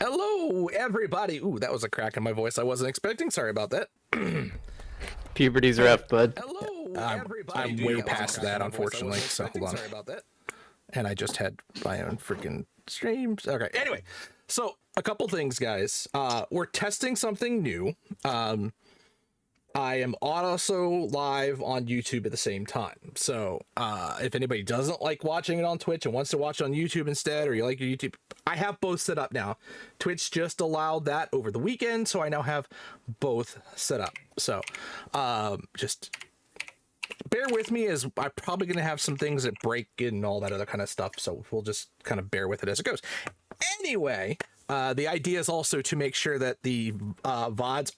Hello, everybody. Ooh, that was a crack in my voice I wasn't expecting. Sorry about that. Puberty's rough, bud. Hello, I'm everybody. way That was a past crack in that, my voice I unfortunately. wasn't So expecting. hold on. Sorry about that. And I just had my own freaking streams. Okay. Anyway, so a couple things, guys. We're testing something new. I am also live on YouTube at the same time. So if anybody doesn't like watching it on Twitch and wants to watch it on YouTube instead, or you like your YouTube, I have both set up now. Twitch just allowed that over the weekend, so I now have both set up. So just bear with me, as I'm probably going to have some things that break and all that other kind of stuff. So we'll just kind of bear with it as it goes. Anyway, the idea is also to make sure that the VODs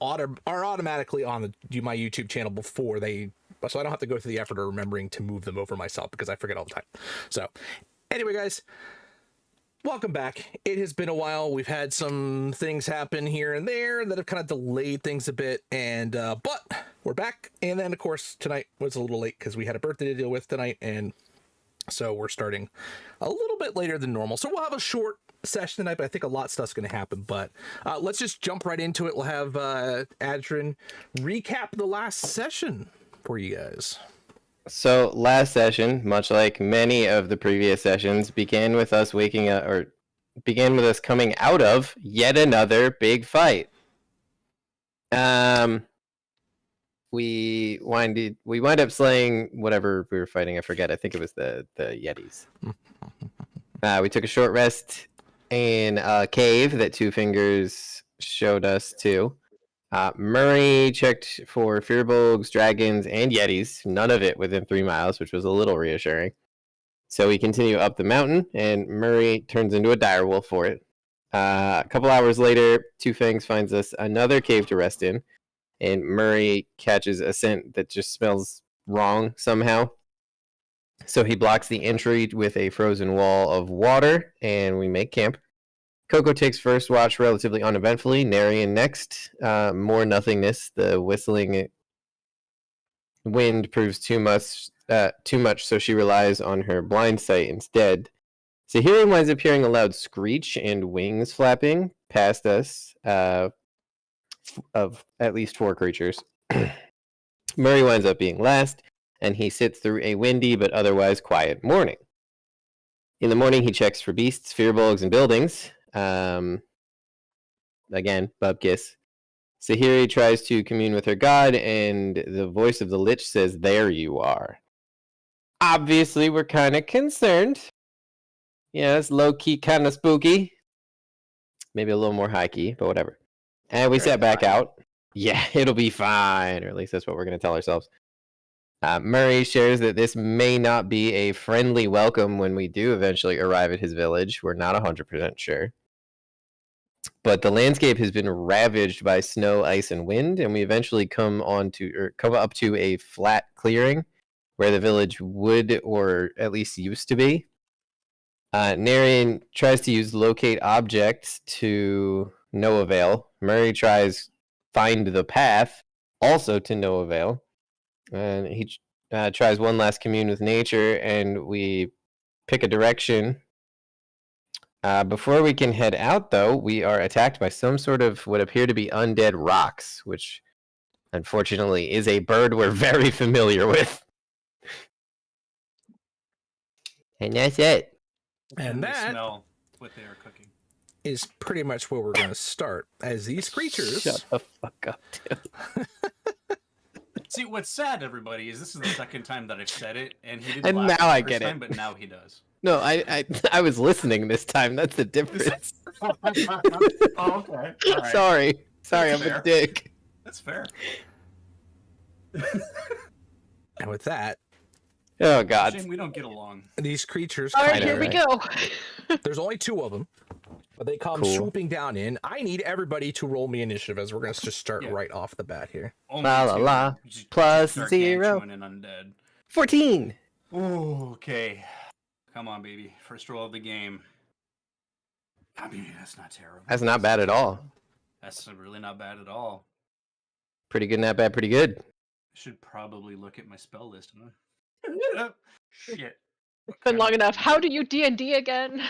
are automatically on my YouTube channel before they, so I don't have to go through the effort of remembering to move them over myself, because I forget all the time. So anyway, guys, welcome back. It has been a while. We've had some things happen here and there that have kind of delayed things a bit, and but we're back. And then, of course, tonight was a little late because we had a birthday to deal with tonight, and so we're starting a little bit later than normal. So we'll have a short session tonight, but I think a lot of stuff's going to happen. But let's just jump right into it. We'll have Adrian recap the last session for you guys. So last session, much like many of the previous sessions, began with us waking up, or began with us coming out of yet another big fight. We wind up slaying whatever we were fighting. I forget. I think it was the Yetis. We took a short rest in a cave that Two Fingers showed us to. Murray checked for Firbolgs, dragons, and Yetis. None of it within 3 miles, which was a little reassuring. So we continue up the mountain, and Murray turns into a direwolf for it. A couple hours later, Two Fangs finds us another cave to rest in, and Murray catches a scent that just smells wrong somehow. So he blocks the entry with a frozen wall of water, and we make camp. Coco takes first watch relatively uneventfully. Narian next. More nothingness. The whistling wind proves too much, so she relies on her blind sight instead. Sahiri winds up hearing a loud screech and wings flapping past us of at least 4 creatures. Murray winds up being last, and he sits through a windy but otherwise quiet morning. In the morning, he checks for beasts, firbolgs, and buildings. Again, Bubkiss. Sahiri tries to commune with her god, and the voice of the Lich says, "There you are." Obviously, we're kind of concerned. Yeah, it's low-key, kind of spooky. Maybe a little more high-key, but whatever. And we sat back out. Yeah, it'll be fine, or at least that's what we're going to tell ourselves. Murray shares that this may not be a friendly welcome when we do eventually arrive at his village. We're not 100% sure. But the landscape has been ravaged by snow, ice, and wind, and we eventually come up to a flat clearing where the village would, or at least used to be. Narian tries to use locate objects to no avail. Murray tries find the path, also to no avail. And he tries one last commune with nature, and we pick a direction. Before we can head out, though, we are attacked by some sort of what appear to be undead rocks, which unfortunately is a bird we're very familiar with. And that's it. And they that smell what they are cooking. is pretty much where we're going to start, as these creatures... Shut the fuck up, dude. See, what's sad, everybody, is this is the second time that I've said it, and he didn't And laugh now the I first get it. time, but now he does. No, I was listening this time. That's the difference. Oh, okay. All right. Sorry, That's I'm fair. a dick. That's fair. And with that, Oh God. Shame we don't get along. these creatures... All right, Kinda, here we right? go. There's only 2 of them, but they come Cool. swooping down in. I need everybody to roll me initiative, as we're going to just start Yeah. right off the bat here. Only La la 2. la. Just Plus gargantuan 0. and undead. 14. Ooh, okay. Come on, baby. First roll of the game. I mean, that's not terrible. That's not bad at all. That's really not bad at all. Pretty good, not bad, pretty good. I should probably look at my spell list. Huh? Shit. Been long enough. How do you D&D again?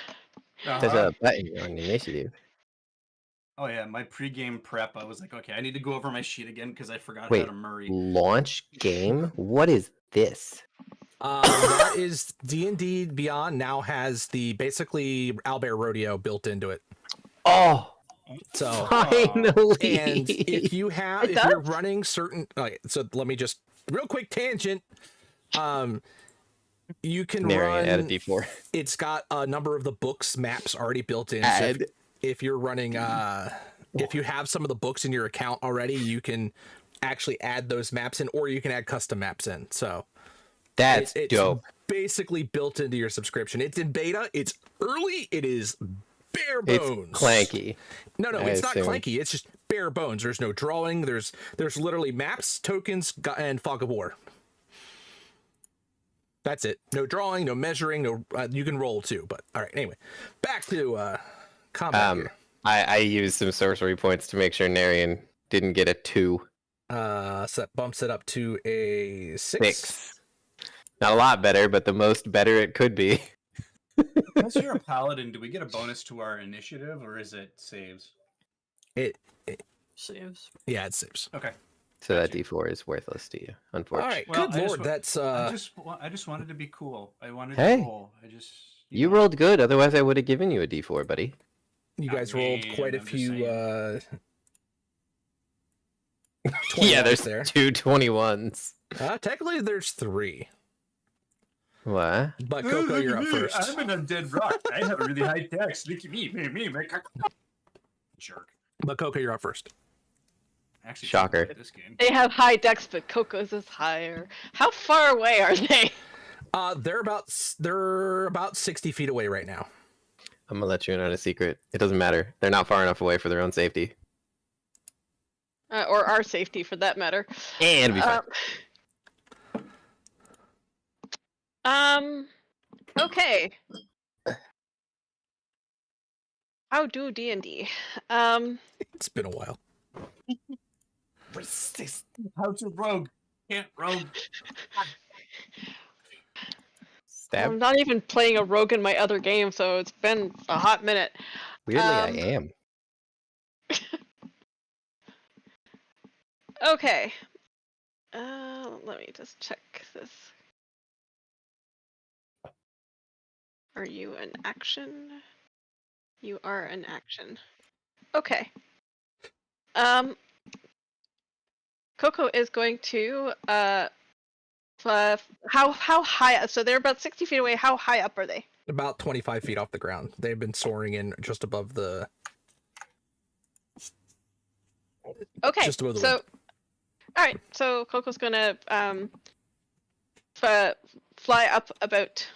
There's a button on initiative. Oh yeah, my pregame prep. I was like, okay, I need to go over my sheet again because I forgot how Wait, to Murray. launch game? What is this? That is D&D Beyond now has the basically Owlbear Rodeo built into it. Oh, So finally! and if you're running certain, so let me just real quick tangent. You can Marion, add a run. D4. It's got a number of the books maps already built in. So if you're running, if you have some of the books in your account already, you can actually add those maps in, or you can add custom maps in. So That's it's dope. basically built into your subscription. It's in beta. It's early. It is bare bones. It's clanky. No, I it's not assume. clanky. It's just bare bones. There's no drawing. There's literally maps, tokens, and fog of war. That's it. No drawing, no measuring, no. You can roll too, but all right. Anyway, back to combat here. I used some sorcery points to make sure Narian didn't get a 2. So that bumps it up to a 6. 6. Not a lot better, but the most better it could be. Unless you're a paladin, do we get a bonus to our initiative, or is it saves? It Saves. yeah, it saves. Okay. So that D4 is worthless to you, All unfortunately. right, Well, good I just lord, wa- that's I just wanted to be cool. I wanted Hey, to roll. I just You know. rolled good, otherwise I would have given you a D4, buddy. you I guys rolled mean, quite a I'm just few. saying. 20 Yeah, there's there. 2 21s. Technically, there's 3. What? But Coco, you're up first. I'm an undead rock. I have a really high dex. Look at me. Jerk. But Coco, you're up first. Actually, Shocker. This game. They have high dex, but Coco's is higher. How far away are they? They're about 60 feet away right now. I'm gonna let you in on a secret. It doesn't matter. They're not far enough away for their own safety. Or our safety, for that matter. And be fine. Okay. How do D&D? It's been a while. How to rogue? Can't rogue. Stab. I'm not even playing a rogue in my other game, so it's been a hot minute. Weirdly, I um, am. Okay. Let me just check this. Are you an action? You are an action. Okay. Coco is going to how high? So they're about 60 feet away. How high up are they? About 25 feet off the ground. They've been soaring in just above the. Okay. Just above the so, wind. all right. So Coco's gonna fly up about,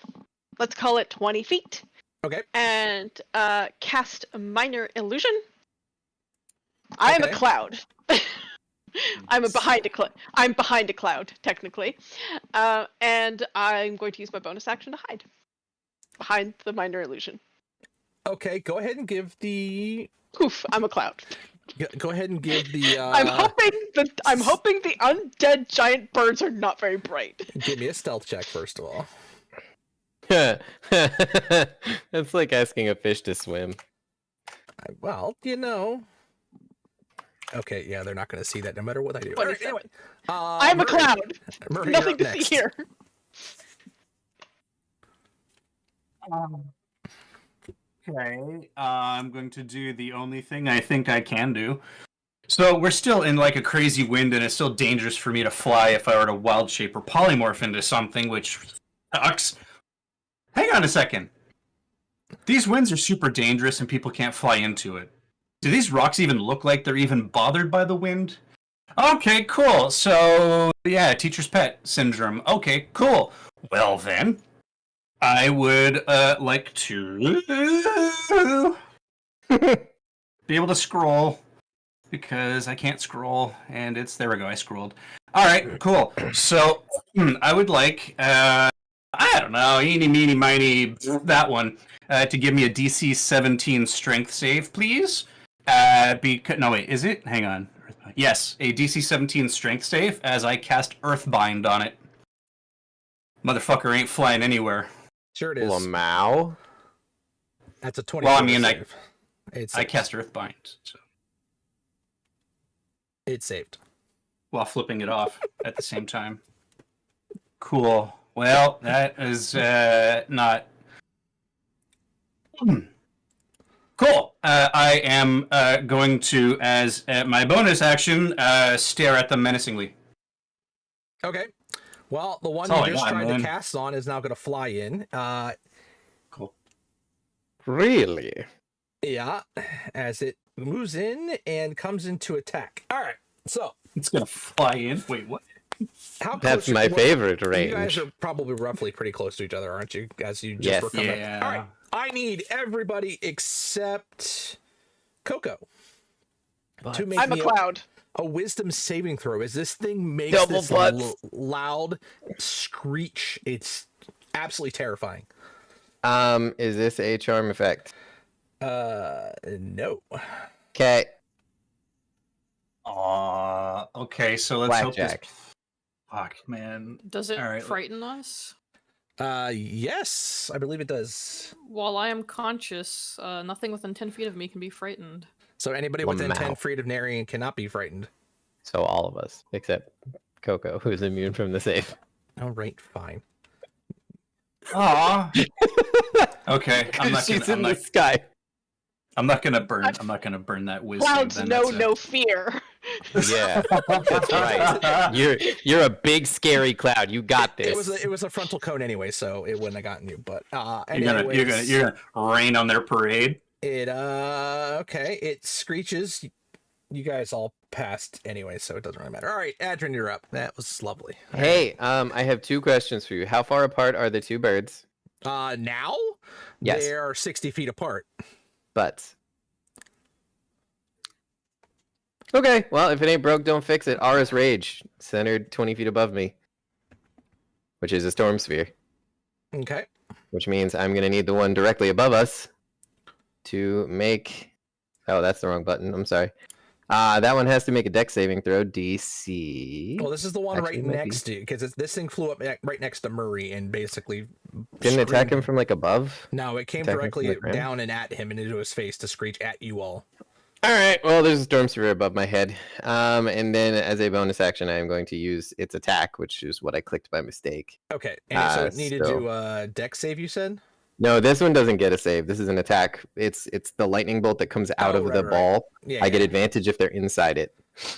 let's call it 20 feet. Okay. And cast a minor illusion. I'm a Okay. cloud. I'm behind a cloud, technically, and I'm going to use my bonus action to hide behind the minor illusion. Okay, go ahead and give the. Poof! I'm a cloud. Go ahead and give the. I'm hoping the undead giant birds are not very bright. Give me a stealth check first of all. That's like asking a fish to swim. Well, you know. Okay, yeah, they're not going to see that no matter what I do. All right, 27. anyway, I'm a Murray- cloud. Murray, you're Nothing up to next. see here. Okay, I'm going to do the only thing I think I can do. So we're still in like a crazy wind, and it's still dangerous for me to fly if I were to wild shape or polymorph into something, which sucks. Hang on a second. These winds are super dangerous, and people can't fly into it. Do these rocks even look like they're even bothered by the wind? Okay, cool. So, yeah, teacher's pet syndrome. Okay, cool. Well, then, I would like to be able to scroll, because I can't scroll, and it's, there we go, I scrolled. All right, cool. So, I would like, I don't know, eeny, meeny, miny, that one, to give me a DC 17 strength save, please. No, wait, is it? Hang on. Yes, a DC 17 strength save as I cast Earthbind on it. Motherfucker ain't flying anywhere. Sure it is. Lamau? That's a 20. Well, I mean, save. It's I cast Earthbind. So. It saved. while flipping it off at the same time. Cool. Well, that is not. Cool. I am going to, as my bonus action, stare at them menacingly. Okay. Well, the one That's all you I just got, tried man. to cast on is now going to fly in. Cool. Really? Yeah, as it moves in and comes into attack. All right. So, It's gonna fly in. Wait, what? how That's close my what- favorite You guys range. are probably roughly pretty close to each other, aren't you? As you just Yes. were coming Yeah. up. All right. I need everybody except Coco to make I'm a me cloud. a wisdom saving throw. As this thing makes Double this butts. loud screech, it's absolutely terrifying. Is this a charm effect? No. Okay. Okay, so let's hope Blackjack. this. Fuck, man. Does it All right. frighten us? Yes, I believe it does. While I am conscious, nothing within 10 feet of me can be frightened. So anybody within 10 Lamau. feet of Narian cannot be frightened. So all of us, except Coco, who's immune from the save. All right, fine. Aw. Okay, I'm not She's gonna. in the sky. I'm not gonna burn. I'm not gonna burn that wisdom. Clouds then, know that's it. no fear. Yeah, that's right. You're a big scary cloud. You got this. It was a frontal cone anyway, so it wouldn't have gotten you. But You're gonna rain on their parade. it okay. It screeches. You guys all passed anyway, so it doesn't really matter. All right, Adrian, you're up. That was lovely. Hey, I have two questions for you. How far apart are the two birds? Now Yes. they are 60 feet apart. But okay, well, if it ain't broke, don't fix it. Aura's Rage, centered 20 feet above me, which is a storm sphere, Okay. which means I'm gonna need the one directly above us to make. Oh, that's the wrong button. I'm sorry. That one has to make a dex saving throw, DC. Well, this is the one Actually, right it might next to you because this thing flew up right next to Murray and basically Didn't attack him screamed. from like above. No, it came attack him from directly the ground? down and at him and into his face to screech at you all. All right. Well, there's a storm sphere above my head. And then as a bonus action, I am going to use its attack, which is what I clicked by mistake. Okay, and so it needed so- to dex save. You said. No, this one doesn't get a save. This is an attack. It's the lightning bolt that comes out Oh, of right, the right. ball. Yeah, I get advantage if they're inside it.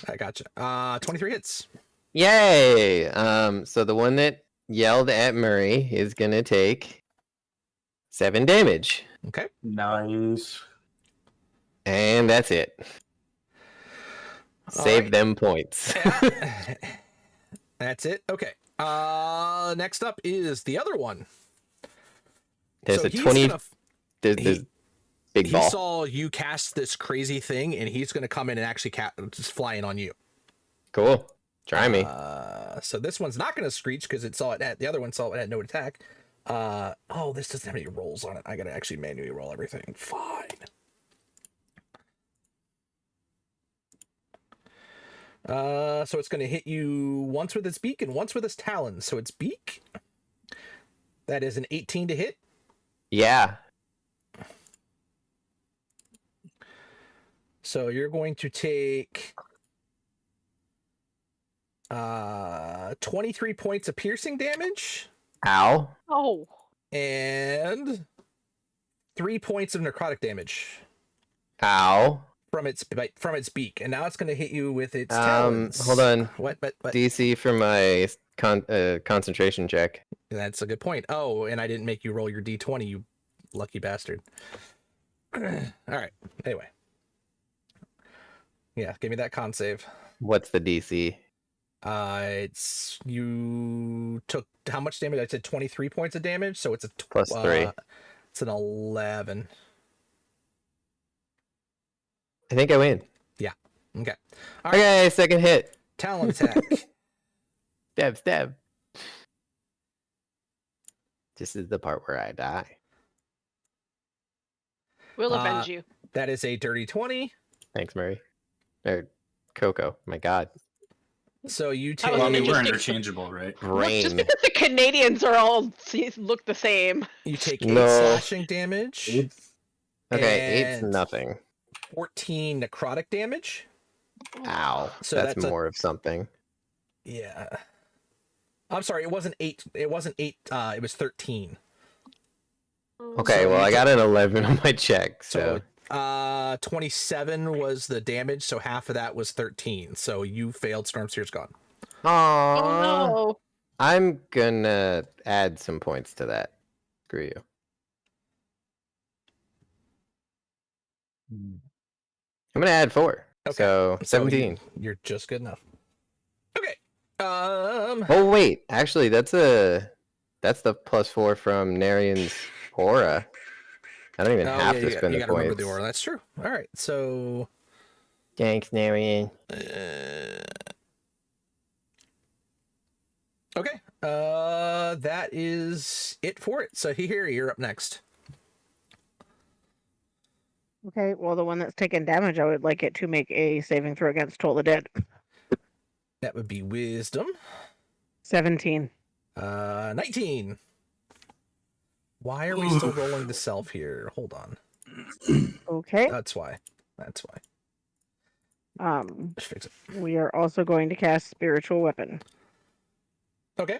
I gotcha. 23 hits. Yay! So the one that yelled at Murray is gonna take 7 damage, Okay. Nice. and that's it. All Save right. them points. That's it. Okay. Next up is the other one. There's So a he's 20. gonna There's big he ball. saw you cast this crazy thing, and he's going to come in and actually just fly in on you. Cool. Try me. So this one's not going to screech because it saw it at the other one saw it had no attack. Oh, this doesn't have any rolls on it. I got to actually manually roll everything. Fine. So it's going to hit you once with its beak and once with its talons. So its beak, that is an 18 to hit. Yeah. So you're going to take 23 points of piercing damage Ow. Oh, and 3 points of necrotic damage Ow. from its beak. And now it's going to hit you with its talons. Hold on. What? DC for my concentration check. That's a good point. Oh, and I didn't make you roll your d20, you lucky bastard. All right. Anyway. Yeah, give me that con save. What's the DC? It's you took how much damage? I said 23 points of damage, so it's a Plus 3. It's an 11. I think I win. Okay. All right. Okay, second hit. Talon attack. Stab. This is the part where I die. we'll avenge you. That is a dirty 20. Thanks, Murray. Or Coco. My God. So you That take. was Well, I mean, we're interesting. interchangeable, right? Look, just Brain. because the Canadians are all look the same. You take 8 No. slashing damage, Okay, 8's and nothing. 14 necrotic damage, Ow. So that's that's a- more of something. Yeah. I'm sorry, it wasn't 8. It wasn't 8, it was 13. Okay, So well, you I got an 11 on my check, so. So 27 was the damage, so half of that was 13. So you failed. Storm Seer's gone. Aww. Oh no! I'm gonna add some points to that. Screw you. I'm gonna add 4. Okay. So So 17. you're just good enough. Okay. Oh wait, actually that's the +4 from Narian's aura. I don't even have to spend you the gotta remember points. the aura. That's true. All right. So Thanks, Narian. okay. That is it for it. So here, you're up next. Okay, well, the one that's taking damage, I would like it to make a saving throw against Toll the Dead. That would be Wisdom. 17. 19. Why are we still rolling the self here? Hold on. Okay. That's why. That's why. Let's fix it. We are also going to cast Spiritual Weapon, Okay.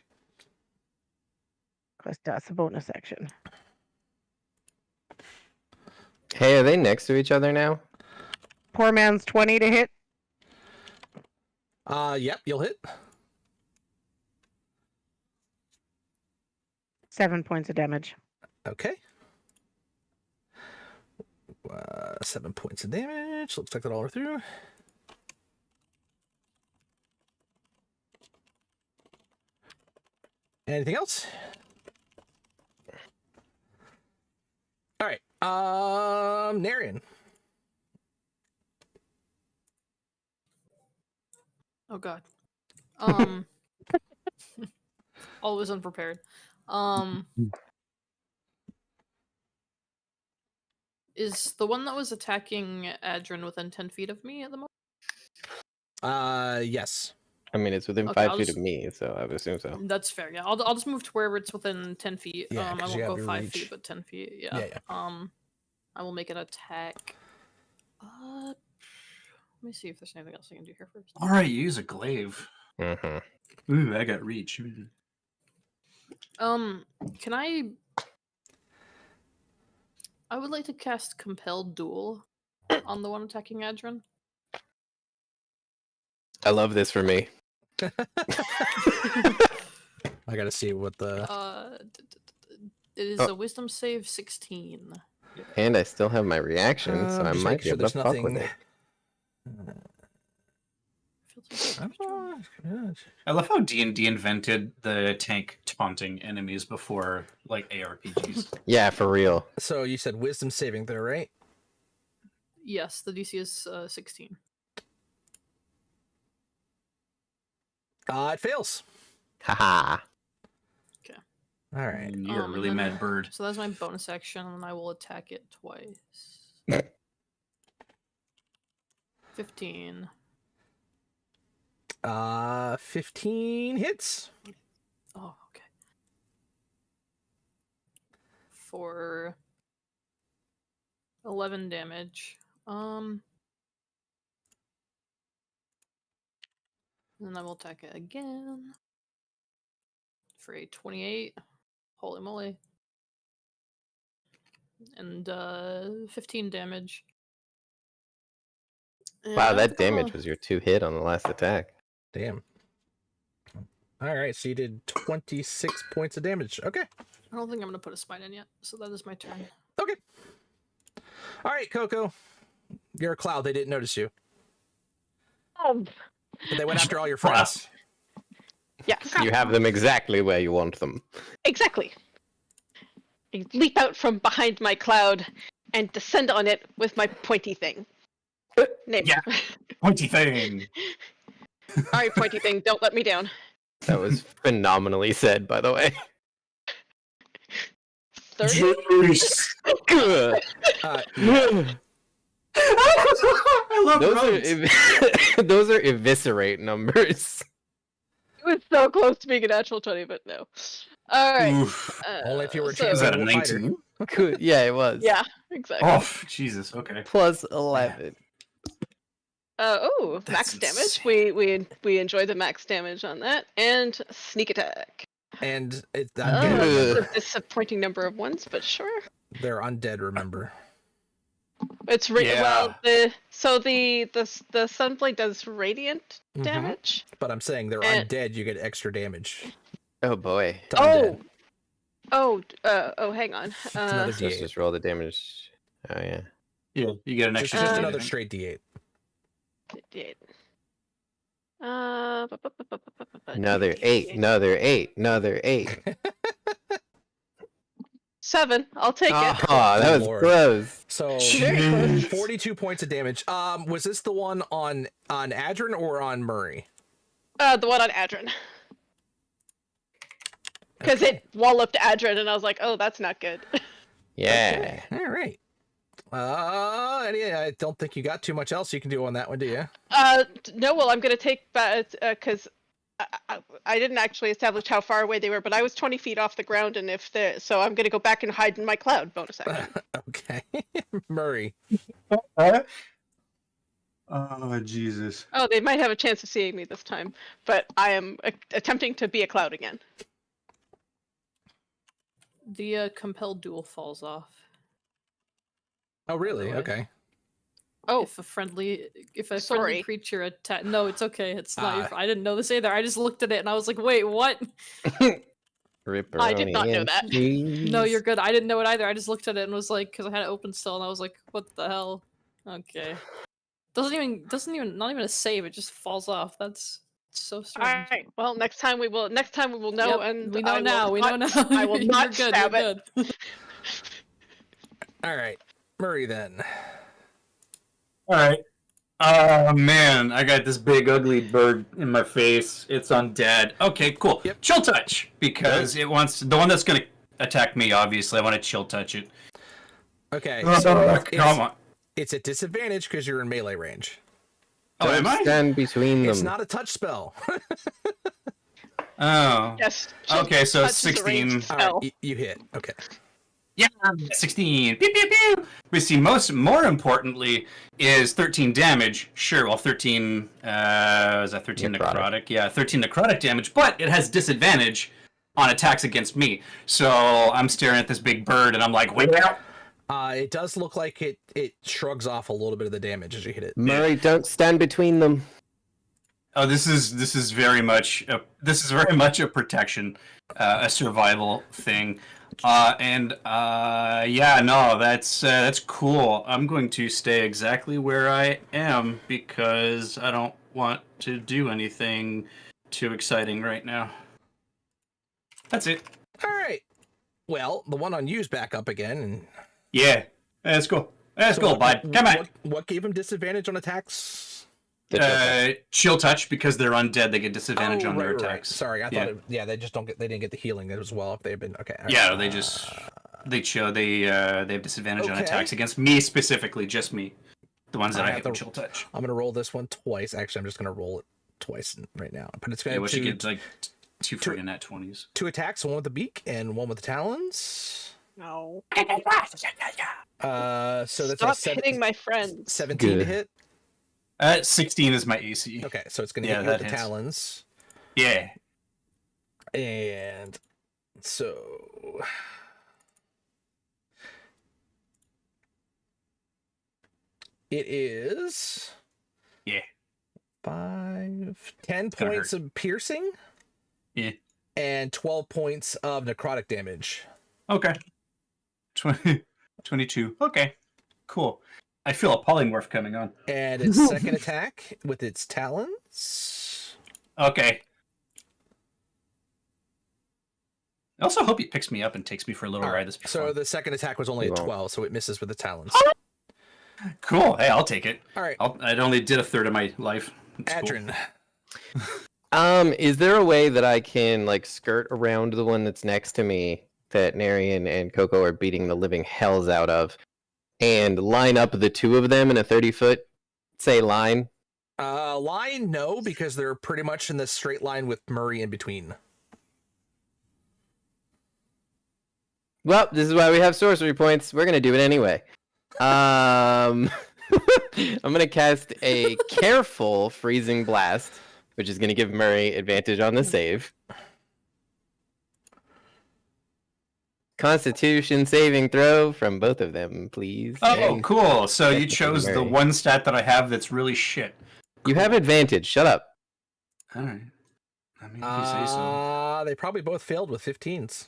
because that's a bonus action. Hey, are they next to each other now? Poor man's 20 to hit. Yep, you'll hit. 7 points of damage. Okay. 7 points of damage. Looks like that all are through. Anything else? All right. Narian. Oh god. Always unprepared. Is the one that was attacking Adrin within 10 feet of me at the moment? Yes. I mean, it's within Okay, 5 I'll feet just- of me, so I would assume so. That's fair. Yeah, I'll just move to wherever it's within 10 feet. Yeah, I 'cause you won't have go your 5 reach. feet, but 10 feet. Yeah. Yeah, yeah. I will make an attack. Let me see if there's anything else I can do here first. All right, use a glaive. Mm-hmm. Ooh, I got reach. Can I? I would like to cast Compelled Duel on the one attacking Adrin. I love this for me. I gotta see what the. It is Oh. a Wisdom save 16. And I still have my reaction, so I Just might make be sure able to there's fuck with nothing- it. I love how D&D invented the tank taunting enemies before like ARPGs. Yeah, for real. So you said wisdom saving throw, right? Yes, the DC is 16. It fails. Haha. All right. And you're a and really then- mad bird. So that's my bonus action, and I will attack it twice. 15. 15 hits. Oh, okay. For 11 damage. And then I will attack it again. For a 28. Holy moly. And 15 damage. Wow, And that I'm damage gonna- was your 2 hit on the last attack. Damn. All right, so you did 26 points of damage. Okay. I don't think I'm gonna put a smite in yet, so that is my turn. Okay. All right, Coco. You're a cloud. They didn't notice you. Oh, But they went after all your friends. yes, You have them exactly where you want them. exactly. I leap out from behind my cloud and descend on it with my pointy thing. Name. Yeah. Pointy thing. All right, pointy thing, don't let me down. That was phenomenally said, by the way. 30? Juice. Good. I love Those rogues. are those are eviscerate numbers. It was so close to being a natural 20, but no. All right. Oof. Only if you were a so- champion. Is that a Little fighter. 19? Good. Yeah, it was. Yeah, exactly. Oh, Jesus. Okay. Plus 11. That's max damage. We enjoy the max damage on that, and sneak attack. And it's Oh, again, that's Ugh. a disappointing number of ones, but sure. they're undead. Remember. It's Yeah. well the Sunblade does radiant Mhm. damage. But I'm saying they're And- undead. You get extra damage. Oh boy. To undead. Hang on. It's another So let's D8. just roll the damage. Oh yeah. Yeah, you get an Just, extra. just D8, I another think. straight D8. D8. Another 8. Another 8. Another 8. 7. I'll take Oh, it. that was Lord. close. So Jeez. 42 points of damage. Was this the one on Adrin or on Murray? The one on Adrin. Because it walloped Adrin, and I was like, oh, that's not good. Yeah. All right. I don't think you got too much else you can do on that one, do you? No, well, I'm going to take that, because I didn't actually establish how far away they were, but I was 20 feet off the ground, and so I'm going to go back and hide in my cloud bonus action. Okay. Murray. Oh Jesus! Oh, they might have a chance of seeing me this time, but I am attempting to be a cloud again. The compelled duel falls off. Oh, really? By the way. Okay. Oh, If a friendly Sorry. friendly creature attack, no, it's okay. It's not. Ah. I didn't know this either. I just looked at it and I was like, wait, what? Ripperoni I did not know and that. cheese. No, you're good. I didn't know it either. I just looked at it and was like, because I had it open still, and I was like, what the hell? Okay. Doesn't even not even a save. It just falls off. That's so all strange. right. Well, next time we will know, Yep, and we know I will now. We know not- now. I will You're not good. stab You're it. good. All right. Murray then. All right. Oh man, I got this big ugly bird in my face. It's undead. Okay, cool. Yep. Chill touch because it wants the one that's gonna attack me. Obviously, I want to chill touch it. Okay. Oh, So come on. it's at disadvantage because you're in melee range. Oh, Don't am I? stand between them. It's not a touch spell. Oh. Yes. Okay, so touch is a 16. ranged All spell. right, you hit. Okay. Yeah, 16. Pew, pew, pew. We see more importantly is 13 damage. Sure, well 13 is that 13 Necrotic. necrotic? Yeah, 13 necrotic damage, but it has disadvantage on attacks against me. So I'm staring at this big bird and I'm like, wait out. It does look like it shrugs off a little bit of the damage as you hit it. Murray, don't stand between them. Oh, this is very much a protection, a survival thing. Yeah, no, that's cool. I'm going to stay exactly where I am because I don't want to do anything too exciting right now. That's it. All right. Well, the one on you's back up again. And Yeah, that's cool. That's so cool, bud. Come on. What gave him disadvantage on attacks? Chill touch because they're undead. They get disadvantage on their right. attacks. Sorry, I Yeah. thought. They just don't get. They didn't get the healing as well if they've been okay. all right. Yeah, they just they have disadvantage on Okay. attacks against me specifically, just me. The ones that I I have hit to- with chill touch. I'm gonna roll this one twice. Actually, I'm just gonna roll it twice right now. But it's gonna Yeah, have we should get like two two- friggin' nat 20s. two attacks, one with the beak and one with the talons. No. So that's Stop a hitting my friends. 17 to Good. hit. 16 is my AC. Okay, so it's gonna Yeah, hit you with that the hits. talons, Yeah. and so it is. Yeah. 10 gonna points of piercing. Yeah. And 12 points of necrotic damage. Okay. 22. Okay. Cool. I feel a polymorph coming on. And its second attack with its talons. Okay. I also hope he picks me up and takes me for a little ride. This will be So fun. the second attack was only You a won't. 12, so it misses with the talons. Cool. Hey, I'll take it. All right, I only did a third of my life. It's cool. Adrin. Is there a way that I can like skirt around the one that's next to me that Narian and Coco are beating the living hells out of, and line up the two of them in a 30-foot, say, line? Line, no, because they're pretty much in the straight line with Murray in between. Well, this is why we have sorcery points. We're gonna do it anyway. I'm gonna cast a careful freezing blast, which is gonna give Murray advantage on the save. Constitution saving throw from both of them, please. Oh, And cool. So you Technically chose the Mary. one stat that I have that's really shit. you have advantage. Shut up. All right. I mean, if you say so. They probably both failed with 15s.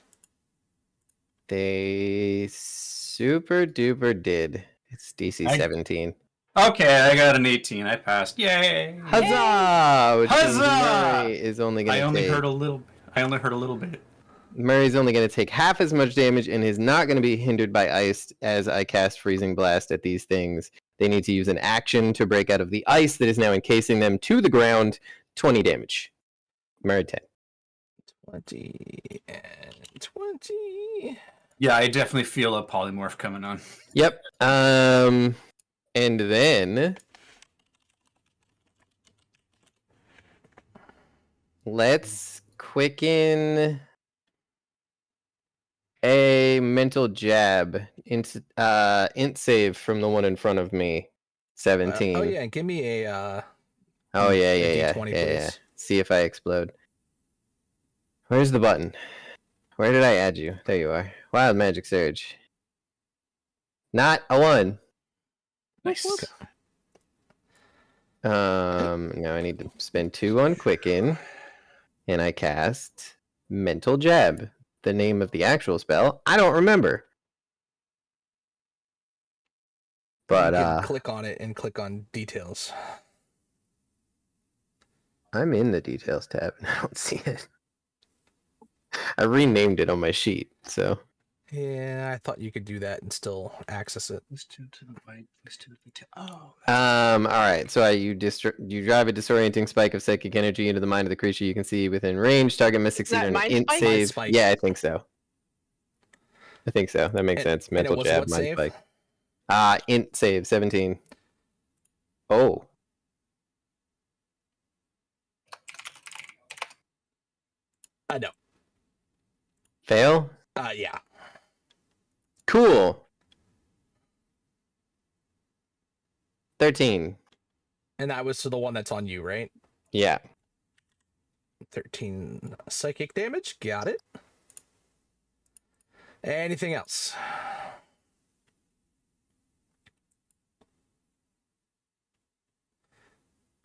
They super duper did. It's DC I- 17. Okay, I got an 18. I passed. Yay! Huzzah! Which means Huzzah! Murray is only gonna I only take... heard a little. I only heard a little bit. Murray's only going to take half as much damage and is not going to be hindered by ice as I cast Freezing Blast at these things. They need to use an action to break out of the ice that is now encasing them to the ground. 20 damage. Murray 10. 20 and 20. Yeah, I definitely feel a polymorph coming on. Yep. And then let's quicken a mental jab into int save from the one in front of me. 17. Oh yeah, give me a Oh yeah, a yeah. D20, Yeah. please. See if I explode. Where's the button? Where did I add you? There you are. Wild Magic Surge. Not a 1. Nice. Now I need to spend 2 on Quicken, and I cast Mental Jab. The name of the actual spell, I don't remember. But you can click on it and click on details. I'm in the details tab and I don't see it. I renamed it on my sheet, so Yeah, I thought you could do that and still access it. Plus 2 to the right. Plus 2 to the tail. Oh. all right. So you drive a disorienting spike of psychic energy into the mind of the creature you can see within range. Target must succeed that on an mind int spike? save. Mind spike. Yeah, I think so. That makes sense. And it Mental was jab, what mind save? spike. Int save 17. Oh. No. Fail? Yeah. Cool. 13. And that was to the one that's on you, right? Yeah. 13 psychic damage. Got it. Anything else?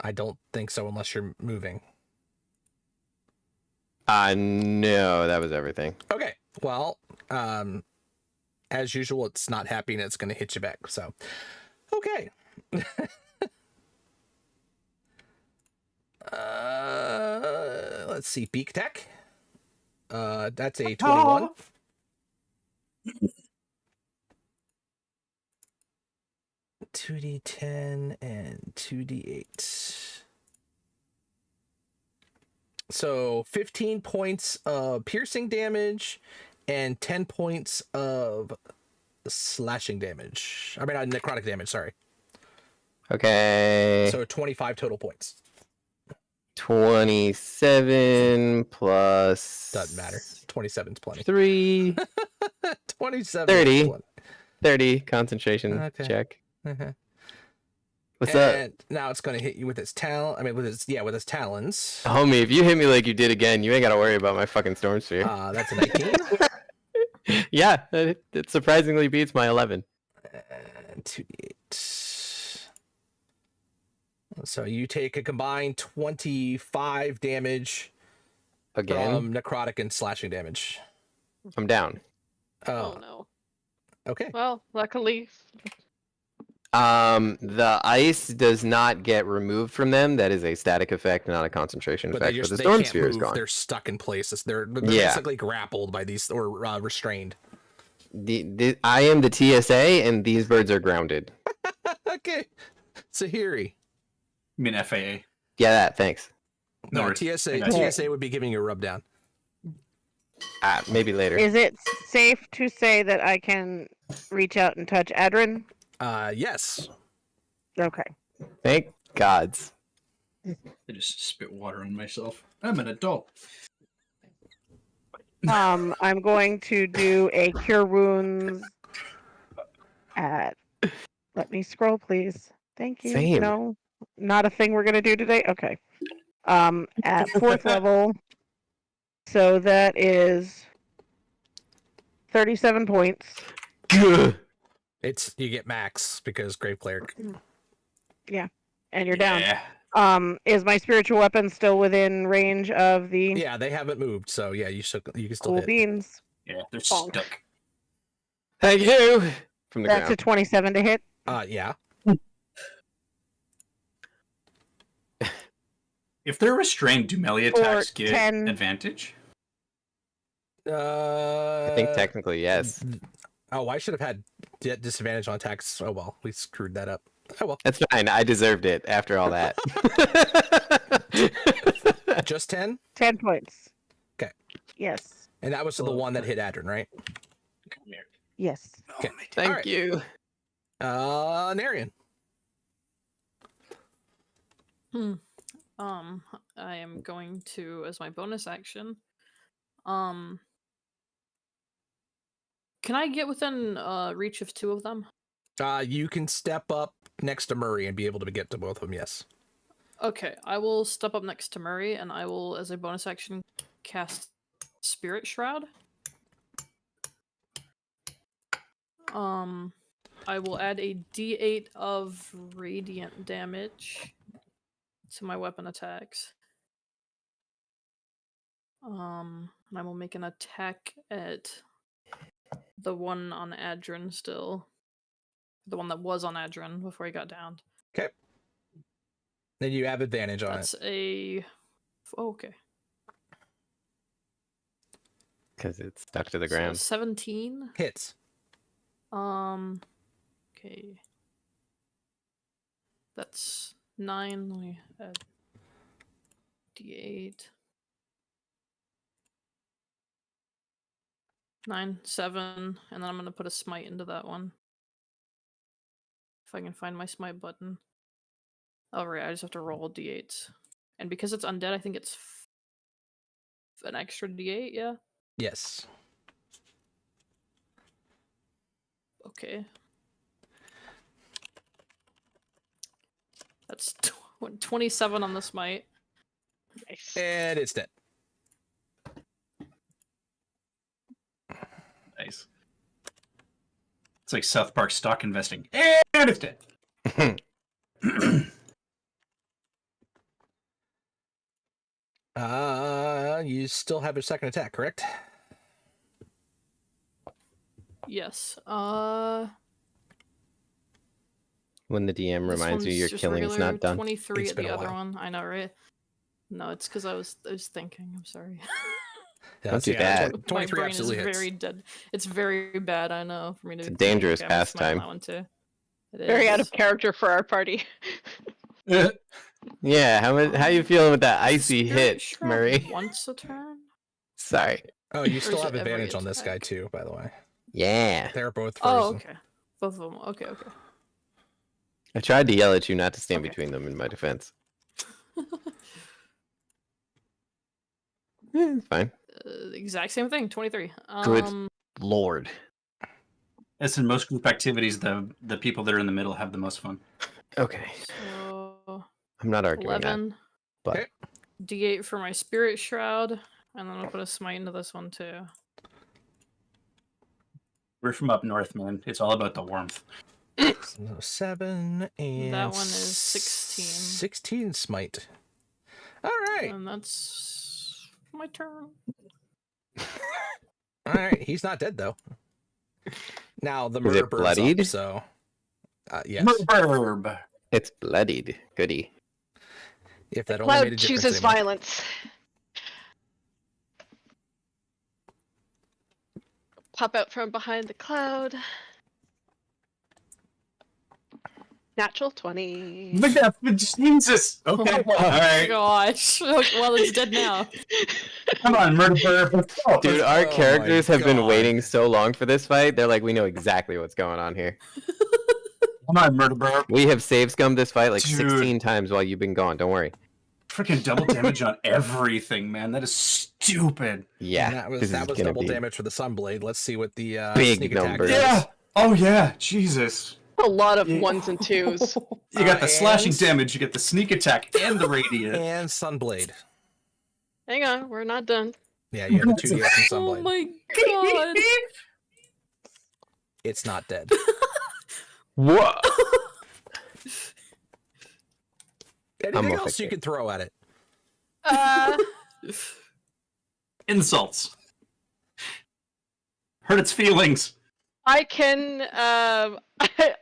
I don't think so unless you're moving. No, that was everything. Okay. Well, as usual, it's not happy and it's going to hit you back. So, okay. Let's see. Beak Tech. That's a 21. Oh. 2d10 and 2d8. So 15 points of piercing damage and 10 points of slashing damage. I mean, necrotic damage, sorry. Okay. So 25 total points. 27 plus... Doesn't matter. 27's plenty. 3... 27. 30. Is plenty. 30 concentration Okay. check. Uh-huh. What's up? And now it's going to hit you with its talon. I mean, with its talons. Homie, if you hit me like you did again, you ain't gotta worry about my fucking storm sphere. That's a 19. Yeah, it surprisingly beats my 11. And 2d8. So you take a combined 25 damage Again, from necrotic and slashing damage. I'm down. Oh no. Okay. Well, luckily, The ice does not get removed from them. That is a static effect, not a concentration But effect. they But the they storm can't sphere is move. gone. They're stuck in places. They're Yeah. basically grappled by these or restrained. I am the TSA, and these birds are grounded. Okay. Sahiri. I mean FAA. Yeah, that. Thanks. No No, worries. TSA. I got you. TSA would be giving you a rub down. Maybe later. Is it safe to say that I can reach out and touch Adrin? Yes. Okay. Thank gods. I just spit water on myself. I'm an adult. I'm going to do a cure wounds at Let me scroll, please. Thank you. Same. No, not a thing we're gonna do today. Okay. At 4th level, so that is 37 points. Gah. It's you get max because Grave Cleric. And you're down. Yeah. Is my spiritual weapon still within range of the Yeah, they haven't moved, so yeah, you can still cool hit. beans? Yeah, they're Bonk. stuck. Thank you. From the That's ground. a 27 to hit. Yeah. If they're restrained, do melee attacks get 10. advantage? I think technically yes. Oh, I should have had disadvantage on attacks. Oh well, we screwed that up. Oh well. That's fine. I deserved it after all that. Just 10? 10 points. 'Kay. Yes. And that was the one that hit Adrin, right? Come here. Yes. Okay. Thank Alright. you. Narian. I am going to, as my bonus action, can I get within reach of 2 of them? You can step up next to Murray and be able to get to both of them, yes. Okay, I will step up next to Murray, and I will, as a bonus action, cast Spirit Shroud. I will add a D8 of radiant damage to my weapon attacks. And I will make an attack at the one on Adrin still. The one that was on Adrin before he got downed. Then you have advantage on That's it. oh, okay. Because it's stuck to the So ground. 17. Hits. Okay. That's 9. Let me add D8. 9, 7, and then I'm gonna put a smite into that one. If I can find my smite button. Oh right, I just have to roll D8s. And because it's undead, I think it's an extra D8, yeah? Yes. Okay. That's 27 on the smite. Nice. And it's dead. Nice. It's like South Park stock investing. And it's dead. You still have your second attack, correct? Yes. When the DM This reminds you one's your just killing's regular not done. 23 It's at been the a other while. one. I know, right? No, it's because I was thinking. I'm sorry. Don't do yeah, that. My 23 brain is absolutely hits. very dead. It's very bad. I know for me to. It's a dangerous okay, I'm gonna smite on pastime. that one too. It Very out is. of character for our party. Yeah, how you feeling with that icy Spirit hit, Shroud Murray? Once a turn. Sorry. Oh, you Or still is have it every advantage on this guy attack? too, by the way. Yeah. They're both Oh, frozen. okay. Both of them. Okay, okay. I tried to yell at you not to stand Okay. between them in my defense. It's fine. Exact same thing. 23. Good. Lord. As in most group activities, the people that are in the middle have the most fun. Okay. So I'm not arguing that. 11. But Okay. D8 for my Spirit Shroud, and then I'll put a smite into this one too. We're from up north, man. It's all about the warmth. So 7 and That one is 16. 16 smite. All right. And that's my turn. All right. He's not dead though. Now the Is murder it bird's up, bloodied? so yes. Murb. it's bloodied. Goody. If that only made a Cloud difference chooses anymore. violence. Pop out from behind the cloud. Natural 20. Jesus. Okay. Oh All my right. gosh. Well, it's dead now. Come on, Murder. Let's go. Dude, our Oh my characters have been God. waiting so long for this fight. They're like, we know exactly what's going on here. Come on, Murder. We have save scummed this fight like Dude. 16 times while you've been gone. Don't worry. Freaking double damage on everything, man. That is stupid. And Yeah. that was this is gonna double be damage for the Sunblade. Let's see what the big sneak attack numbers. does. Yeah. Oh yeah. Jesus. A lot of ones and twos. You got the slashing and- damage, you get the sneak attack, and the radiant. And Sunblade. Hang on, we're not done. Yeah, you have the 2ds and Oh Sunblade. my god. It's not dead. What? Anything gonna else fix you it. can throw at it? Uh, Insults. Hurt its feelings. I can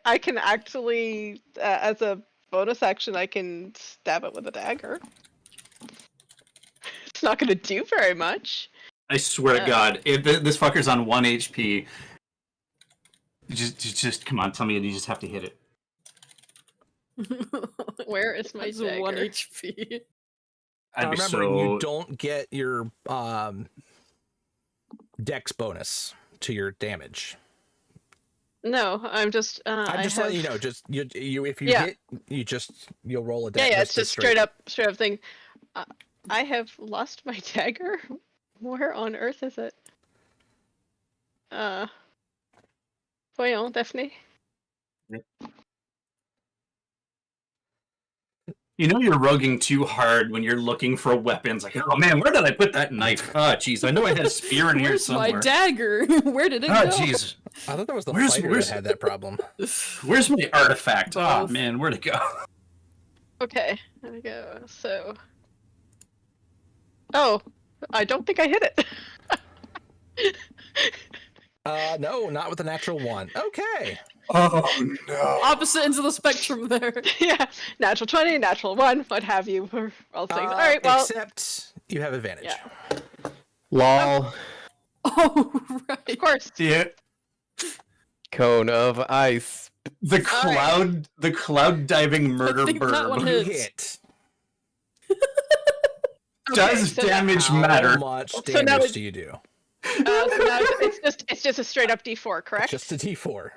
I can actually as a bonus action I can stab it with a dagger. It's not going to do very much. I swear to God, if this fucker's on 1 HP, just come on, tell me you just have to hit it. Where is my It's dagger? 1 HP. I'd be Remember, so. you don't get your dex bonus to your damage. No, I'm just I'm just letting you know. Just you if you Yeah. hit, you'll roll a Yeah, dex. yeah, it's just straight up thing. I have lost my dagger. Where on earth is it? Voyons, Daphne. You know you're roguing too hard when you're looking for weapons. Like, oh man, where did I put that knife? Oh, jeez, I know I had a spear in here Where's somewhere. my dagger? Where did it Oh, go? jeez, I thought that was the Where's- fighter where's- that had that problem. where's my artifact? Oh Both. man, where'd it go? Okay, there we go. So. Oh, I don't think I hit it. No, not with a natural 1. Okay. Oh no. Opposite ends of the spectrum there. Yeah, natural 20, natural 1, what have you. For all things. All right, well. Except you have advantage. Yeah. Lol. Oh, Of right. course. Yeah, Cone of ice. the cloud diving murder think that one burb. You hits. hit. Does so now- damage How matter? much So damage now it's- do you do? So now it's just a straight up D4, correct? Just a D4.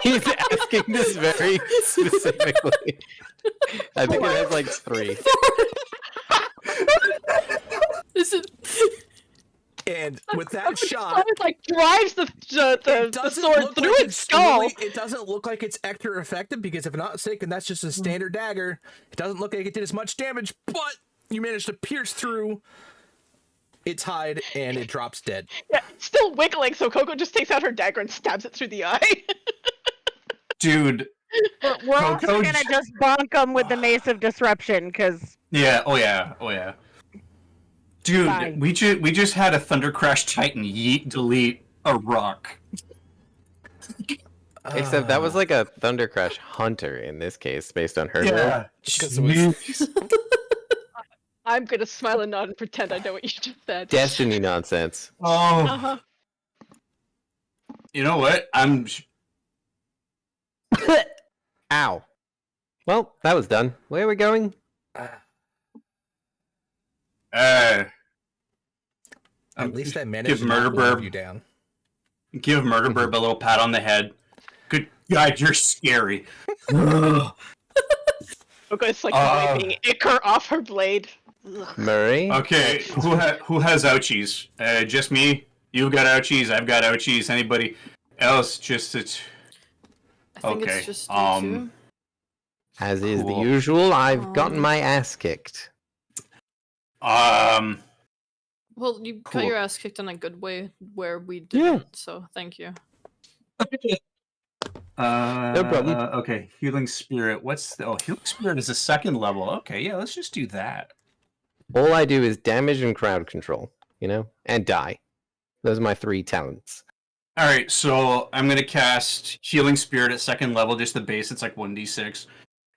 He's asking this very specifically. I think it has like 3. Is it? And with that shot, It like drives the sword look through like its skull. it doesn't look like it's extra effective because if I'm not mistaken, that's just a standard dagger. It doesn't look like it did as much damage, but you managed to pierce through its hide and it drops dead. Yeah, it's still wiggling, so Coco just takes out her dagger and stabs it through the eye. Dude, We're also Coco gonna j- just bonk them with the Mace of Disruption, because yeah, oh yeah. Dude, Fine. we just had a Thunder Crash Titan yeet delete a rock. Except that was like a Thunder Crash Hunter in this case, based on her roll. Yeah, Because it was- I'm gonna smile and nod and pretend I know what you just said. Destiny nonsense. Oh, Uh-huh. you know what? Ow. Well, that was done. Where are we going? At least I managed give to not Murder move Burb- you down. give Murder Burb a little pat on the head. Good God, you're scary. Ugh. Coco's like Uh. wiping ichor off her blade. Ugh. Murray? Okay, who has ouchies? Just me. You got ouchies. I've got ouchies. Anybody else? Just it. I think Okay, it's just um, As is the Cool. usual, I've gotten my ass kicked. Um. Well, you Cool. got your ass kicked in a good way where we didn't, so thank you. No problem. Okay, healing spirit. What's the? Oh, healing spirit is a 2nd level. Okay, yeah, let's just do that. All I do is damage and crowd control, and die. Those are my 3 talents. All right, so I'm gonna cast healing spirit at 2nd level, just the base. It's like 1d6,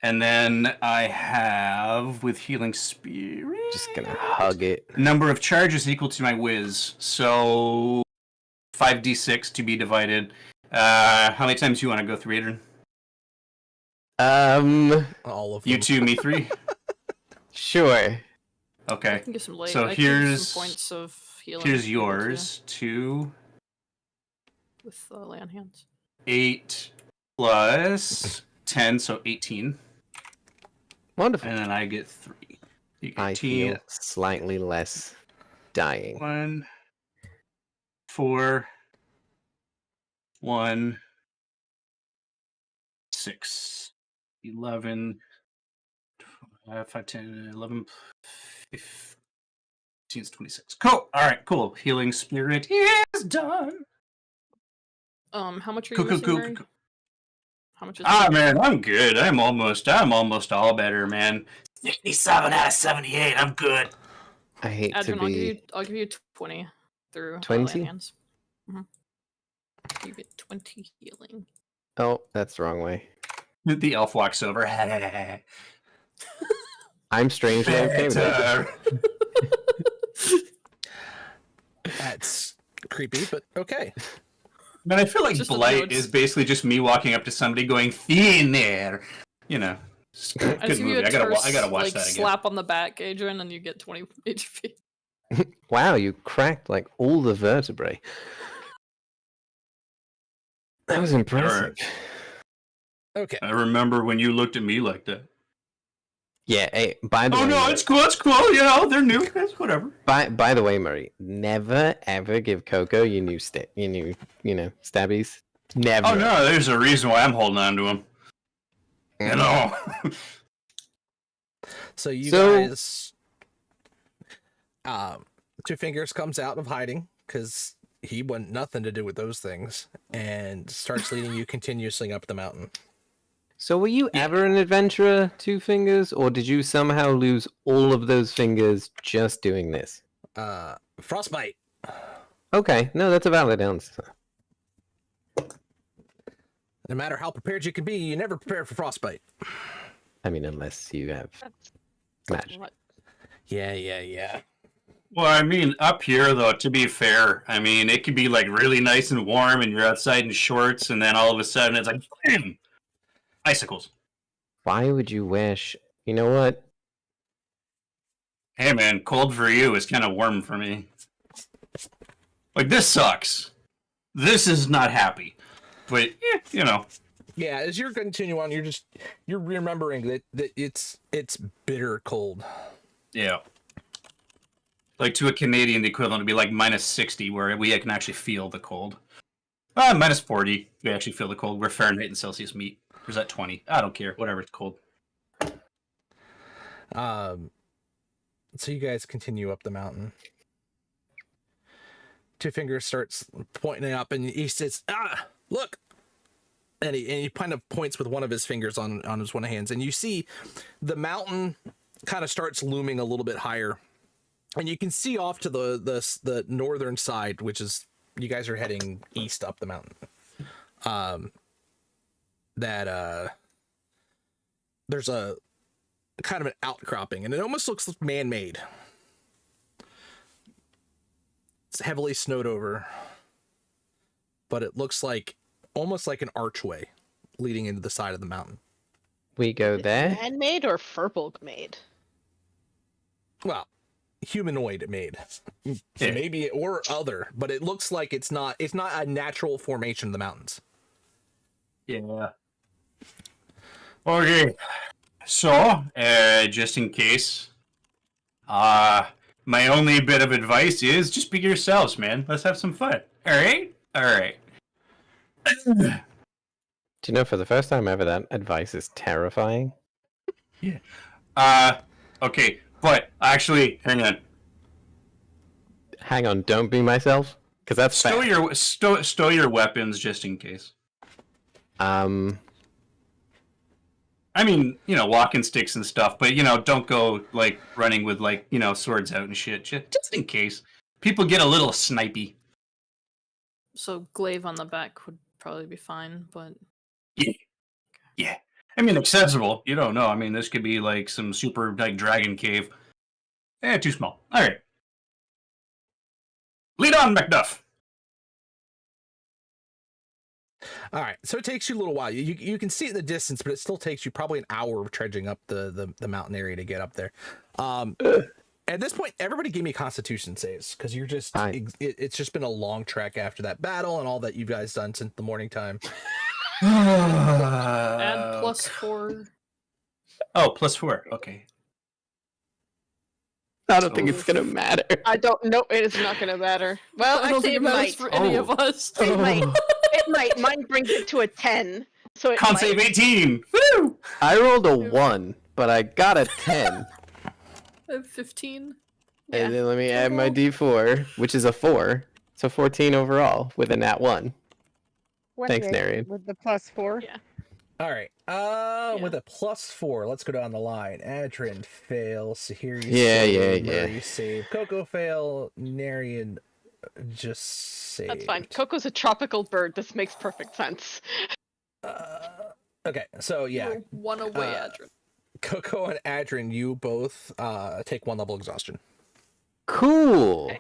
and then I have with healing spirit. Just gonna hug it. Number of charges equal to my whiz, so 5d6 to be divided. How many times do you want to go through, Adrian? All of them. You 2, me 3. Sure. Okay. I can get some light. So I can use here's- some points of healing. Here's if you want to, yours. 2, with lay on hands. 8 plus 10, so 18, Wonderful. and then I get 3. You get I 18. feel slightly less dying. 1, 4, 1, 6, 11, 5, 10, 11, 15, 26. Cool. All right, cool. Healing spirit is done. How much are you Cool, cool, missing, cool, Mary? cool. How much is Ah, it? man, I'm good. I'm almost all better, man. 67 out of 78. I'm good. I hate to Adrian, be. I'll give you 20 through 20? land hands. You get 20 healing. Oh, that's the wrong way. The elf walks over. I'm strangely okay with that. That's creepy, but okay. Man, I feel like Just a Blight note. is basically just me walking up to somebody going, "Thin there," you know. Good I just give you movie. a I gotta terse, watch like, that again. slap on the back, Adrian, and you get 20 HP. Wow, you cracked like all the vertebrae. That was impressive. Okay. I remember when you looked at me like that. Yeah. Hey, by the Oh way, no, Murray, it's cool. It's cool. You know, they're new. It's whatever. by the way, Murray, never ever give Coco your new stabbies. Never. Oh no, there's a reason why I'm holding on to them. You know. So you So- guys, Two Fingers comes out of hiding because he want nothing to do with those things and starts leading you continuously up the mountain. So were you ever an adventurer, Two Fingers, or did you somehow lose all of those fingers just doing this? Frostbite. Okay, no, that's a valid answer. No matter how prepared you can be, you never prepare for frostbite. I mean, unless you have magic. What? Yeah. Well, I mean, up here though, to be fair, I mean, it could be like really nice and warm, and you're outside in shorts, and then all of a sudden it's like, bam! Icicles. Why would you wish? You know what? Hey man, cold for you is kind of warm for me. Like, this sucks. This is not happy. But, you know. Yeah, as you're continuing on, you're remembering that it's bitter cold. Yeah. Like, to a Canadian, the equivalent would be like minus 60, where we can actually feel the cold. Minus 40, we actually feel the cold, where Fahrenheit and Celsius meet. Or is that 20? I don't care. Whatever, it's cold. So you guys continue up the mountain. Two Fingers starts pointing up, and he says, look! And he kind of points with one of his fingers on his one hands, and you see the mountain kind of starts looming a little bit higher. And you can see off to the northern side, which is, you guys are heading east up the mountain. There's a kind of an outcropping, and it almost looks man-made. It's heavily snowed over, but it looks like almost like an archway leading into the side of the mountain. We go there. Man-made or Furbolg made? Well, humanoid made, Yeah. maybe, or other, but it looks like it's not a natural formation of the mountains. Yeah. Okay. So, just in case, my only bit of advice is just be yourselves, man. Let's have some fun. All right? All right. Do you know, for the first time ever, that advice is terrifying? Okay, but actually, hang on. Hang on, don't be myself, because that's Stow fair. stow your weapons just in case. I mean, you know, walking sticks and stuff, but, you know, don't go, like, running with, like, you know, swords out and shit. Just in case. People get a little snipey. So glaive on the back would probably be fine, but Yeah. I mean, accessible. You don't know. I mean, this could be, like, some super, like, dragon cave. Too small. All right. Lead on, Macduff. All right, so it takes you a little while. You can see it in the distance, but it still takes you probably an hour of trudging up the mountain area to get up there. At this point, everybody give me Constitution saves, because you're just it's just been a long trek after that battle and all that you guys done since the morning time. add +4. Oh, +4. Okay. I don't think it's gonna matter. I don't know. It is not going to matter. Well, I don't actually, think it it matters might. for any of us. It might. It might. Mine brings it to a 10. So it Con might- save 18. Woo! I rolled a 1, but I got a 10. I have 15. Yeah. And then let me add my total. D4, which is a 4. So 14 overall with a nat 1. Thanks, Narian. With the +4. Yeah. All right. With a +4, let's go down the line. Adrian fail. Sahiri save. Murray save. Coco fail. Narian just save. That's fine. Coco's a tropical bird. This makes perfect sense. Okay, so yeah, You're one away, uh, Adrian. Coco and Adrian, you both take 1 level exhaustion. Cool. Okay.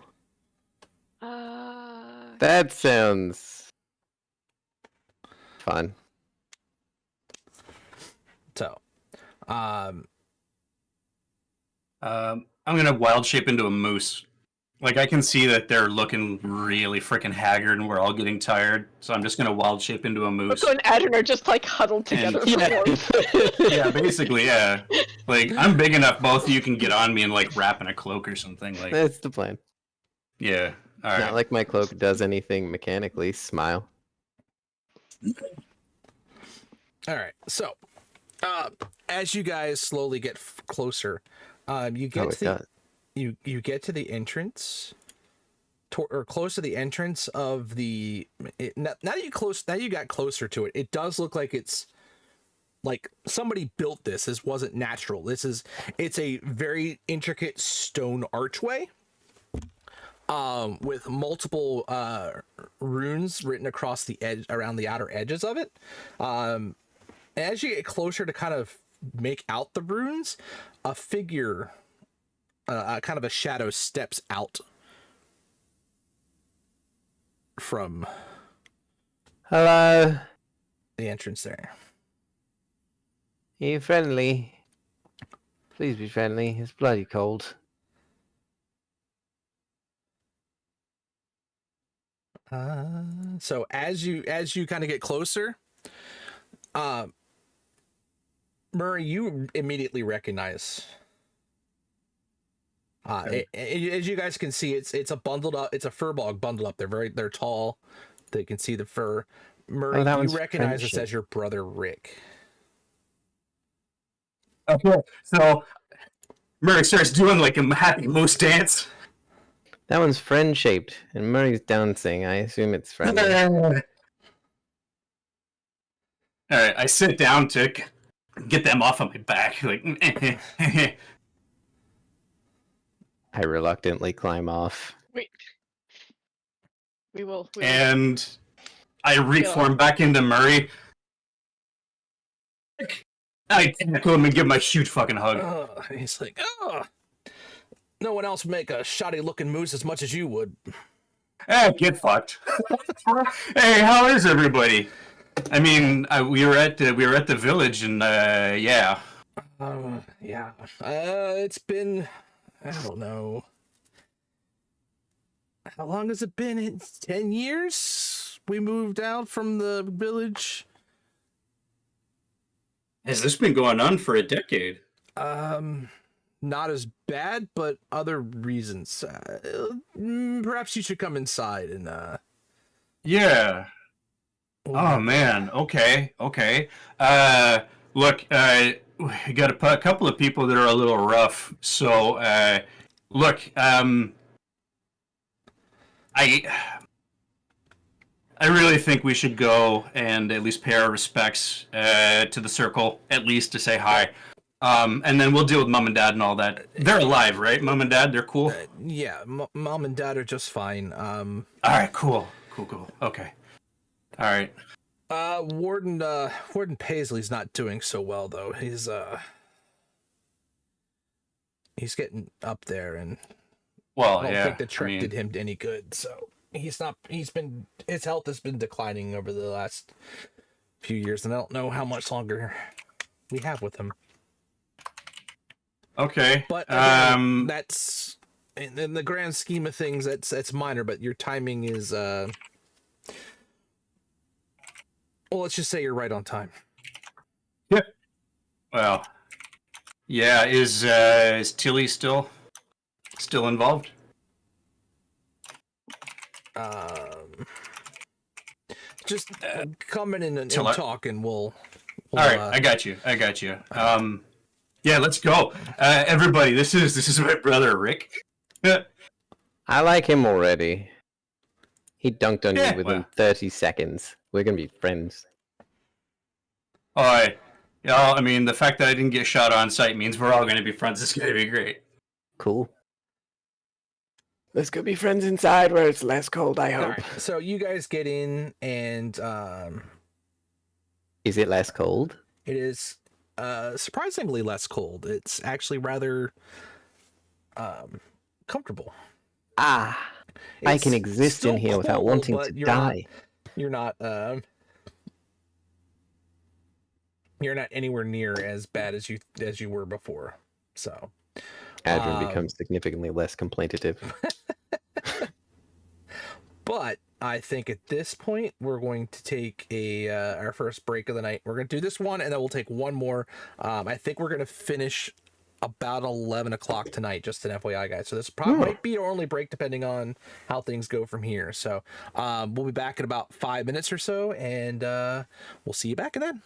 That sounds fun. So, I'm gonna wild shape into a moose. Like, I can see that they're looking really freaking haggard and we're all getting tired, so I'm just gonna wild shape into a moose. Coco and Adrian are just like huddled together for warmth. Yeah, basically, yeah. Like, I'm big enough, both of you can get on me and, like, wrap in a cloak or something. Like, That's the plan. yeah. Alright. Not like my cloak does anything mechanically. Smile. all right. So, as you guys slowly get closer, you get Oh, to the you get to the entrance, or close to the entrance of the. Now that you got closer to it, it does look like it's like somebody built this. This wasn't natural. It's a very intricate stone archway, with multiple runes written across the edge, around the outer edges of it. As you get closer to kind of make out the runes, a figure, kind of a shadow, steps out from Hello. the entrance there. Are you friendly? Please be friendly. It's bloody cold. So as you kind of get closer, Murray, you immediately recognize. As you guys can see, it's a furbog bundled up. They're tall. They can see the fur. Murray, that you one's recognize this friendship. as your brother Rick. Okay, so Murray starts doing like a happy moose dance. That one's friend shaped, and Murray's dancing. I assume it's friendly. Alright, I sit down to get them off of my back. Like, I reluctantly climb off. Wait. We will. and I reform back into Murray. I tackle him and give him a huge fucking hug. He's like, no one else would make a shoddy looking moose as much as you would. Get fucked. Hey, how is everybody? I mean, we were at the village, and yeah. Yeah. It's been, I don't know. How long has it been? It's 10 years? We moved out from the village. Has this been going on for a decade? Not as bad, but other reasons. Perhaps you should come inside and, Yeah. Oh man. Okay. Look, we got a couple of people that are a little rough. So, look, I really think we should go and at least pay our respects to the circle, at least to say hi. And then we'll deal with mom and dad and all that. They're alive, right? Mom and dad, they're cool. yeah, mom and dad are just fine. All right, cool. Okay. All right. Warden Paisley's not doing so well though. He's getting up there, and Well, I don't yeah. think the trek did him any good. So his health has been declining over the last few years, and I don't know how much longer we have with him. Okay. But again, that's in the grand scheme of things, that's minor. But your timing is, well, let's just say you're right on time. Well, yeah. Is Tilly still involved? just come in and Till I- talk, and we'll All right, I got you. Yeah, let's go. Everybody, this is my brother Rick. I like him already. He dunked on Yeah, you within well. 30 seconds. We're gonna be friends. All right. Yeah, I mean, the fact that I didn't get shot on sight means we're all going to be friends. It's going to be great. Cool. Let's go be friends inside where it's less cold, I All hope. right, so you guys get in, and Is it less cold? it is surprisingly less cold. It's actually rather comfortable. Ah, I can It's exist in still here without cold, wanting but to you're not- die. You're not anywhere near as bad as you were before. So Adrian becomes significantly less complaintive. but I think at this point we're going to take our first break of the night. We're going to do this one, and then we'll take one more. I think we're going to finish about 11 o'clock tonight, just an FYI, guys. So this might be our only break, depending on how things go from here. So we'll be back in about 5 minutes or so, and we'll see you back in then.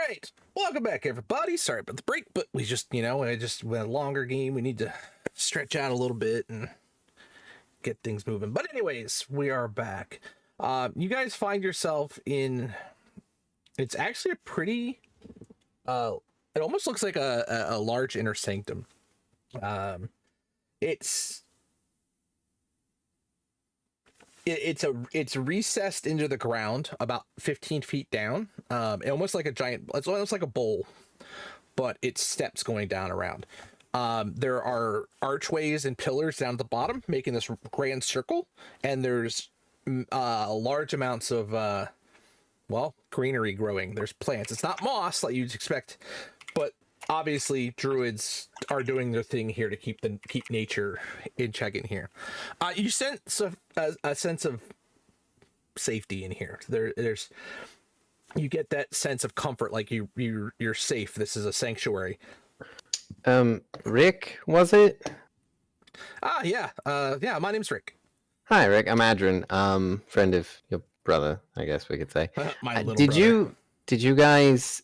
right, welcome back, everybody. Sorry about the break, but we just, I just went a longer game. We need to stretch out a little bit and get things moving. But anyways, we are back. You guys find yourself in. It's actually a pretty. It almost looks like a large inner sanctum. It's recessed into the ground about 15 feet down. Almost like a giant. It's almost like a bowl, but it's steps going down around. There are archways and pillars down at the bottom, making this grand circle, and there's large amounts of greenery growing. There's plants. It's not moss like you'd expect, but obviously druids are doing their thing here to keep nature in check in here. You sense a sense of safety in here. There's you get that sense of comfort, like you're safe. This is a sanctuary. Rick, was it? Yeah. My name's Rick. Hi, Rick. I'm Adrian. Friend of your brother, I guess we could say. My little did brother. Did you guys?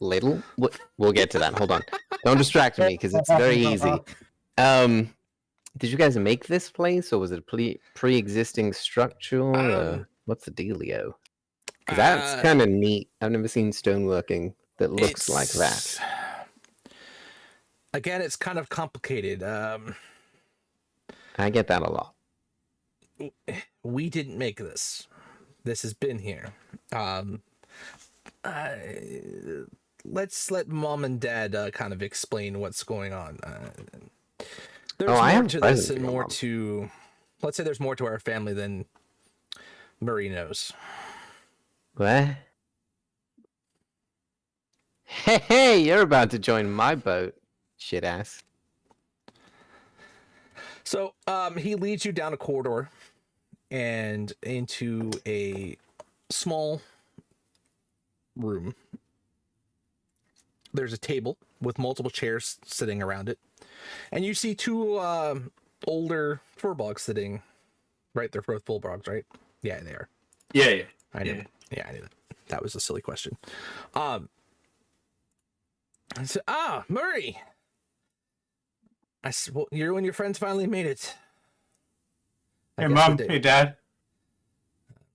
Little. We'll get to that. Hold on. Don't distract me because it's very easy. Did you guys make this place, or was it a pre-existing structure? What's the dealio? Because that's kind of neat. I've never seen stoneworking that looks like that. Again, it's kind of complicated. I get that a lot. We didn't make this. This has been here. Let's let Mom and Dad kind of explain what's going on. There's more to this and more to... Let's say there's more to our family than Murray knows. What? Hey, you're about to join my boat, shit ass. So, he leads you down a corridor and into a small room. There's a table with multiple chairs sitting around it, and you see two older furbolgs sitting. Right, they're both bullfrogs, right? Yeah, they are. Yeah. I knew. Yeah, I knew that. That was a silly question. Murray. You and your friends finally made it. Hey, Mom. Hey, Dad.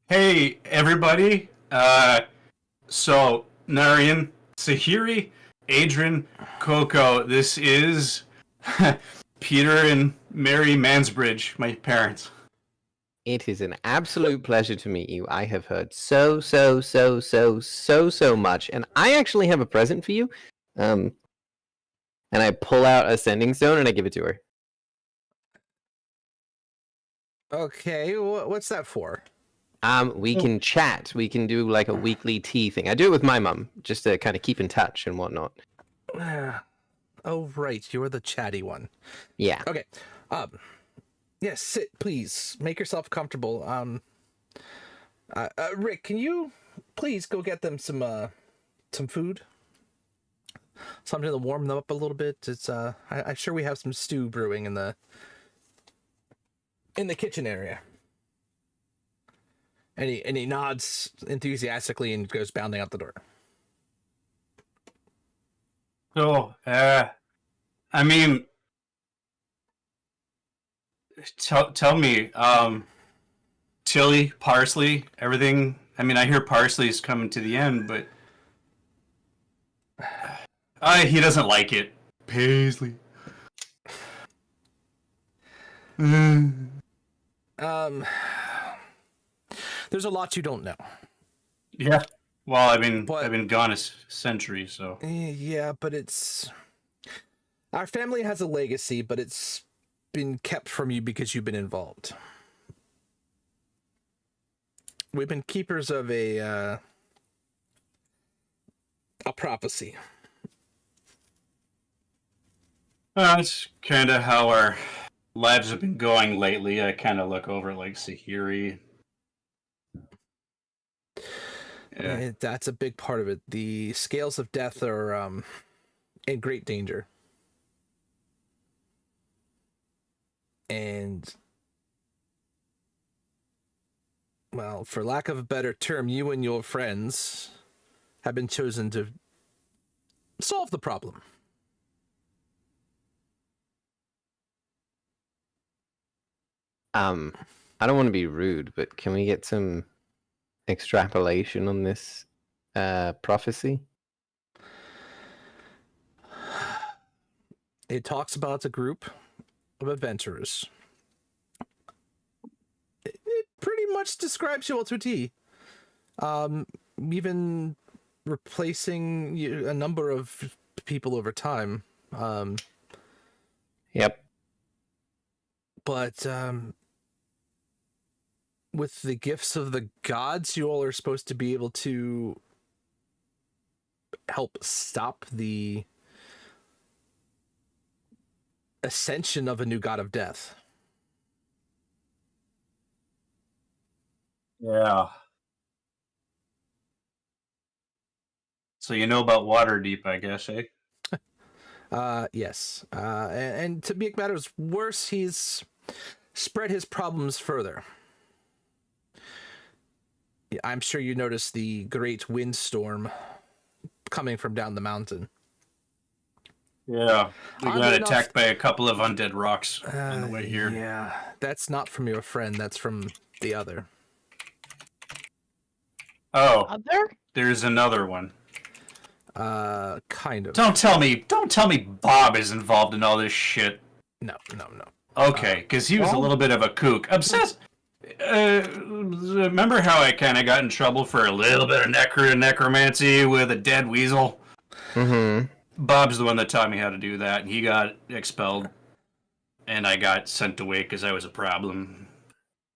Hey, everybody. So, Narian, Sahiri, Adrian, Coco, this is Peter and Mary Mansbridge, my parents. It is an absolute pleasure to meet you. I have heard so much, and I actually have a present for you. And I pull out a sending stone and I give it to her. Okay, what's that for? We can chat. We can do like a weekly tea thing. I do it with my mum, just to kind of keep in touch and whatnot. Oh, right. You're the chatty one. Yeah. Okay. Yes, sit, please. Make yourself comfortable. Rick, can you please go get them some food? Something to warm them up a little bit. It's I'm sure we have some stew brewing in the kitchen area. And he nods enthusiastically and goes bounding out the door. So, I mean, tell me, Tilly, parsley, everything. I mean, I hear parsley's coming to the end, but he doesn't like it. Paisley. There's a lot you don't know. Yeah. Well, I've been gone a century, so. Yeah, but our family has a legacy, but it's been kept from you because you've been involved. We've been keepers of a prophecy. That's kind of how our lives have been going lately. I kind of look over like Sahiri. Yeah. That's a big part of it. The scales of death are in great danger. And, well, for lack of a better term, you and your friends have been chosen to solve the problem. I don't want to be rude, but can we get some extrapolation on this prophecy? It talks about a group of adventurers. It pretty much describes you all to a T. Even replacing a number of people over time. Yep. But with the gifts of the gods, you all are supposed to be able to help stop the ascension of a new god of death. Yeah. So you know about Waterdeep, I guess, eh? Yes. And to make matters worse, he's spread his problems further. I'm sure you noticed the great windstorm coming from down the mountain. Yeah. We Oddly got enough- attacked by a couple of undead rocks on the way here. Yeah, that's not from your friend. That's from the other. Oh, Other? there's another one. Kind of. Don't tell me Bob is involved in all this shit. No. Okay, because he was a little bit of a kook. Obsessed. Remember how I kind of got in trouble for a little bit of necromancy with a dead weasel? Mm-hmm. Bob's the one that taught me how to do that, and he got expelled, and I got sent away because I was a problem.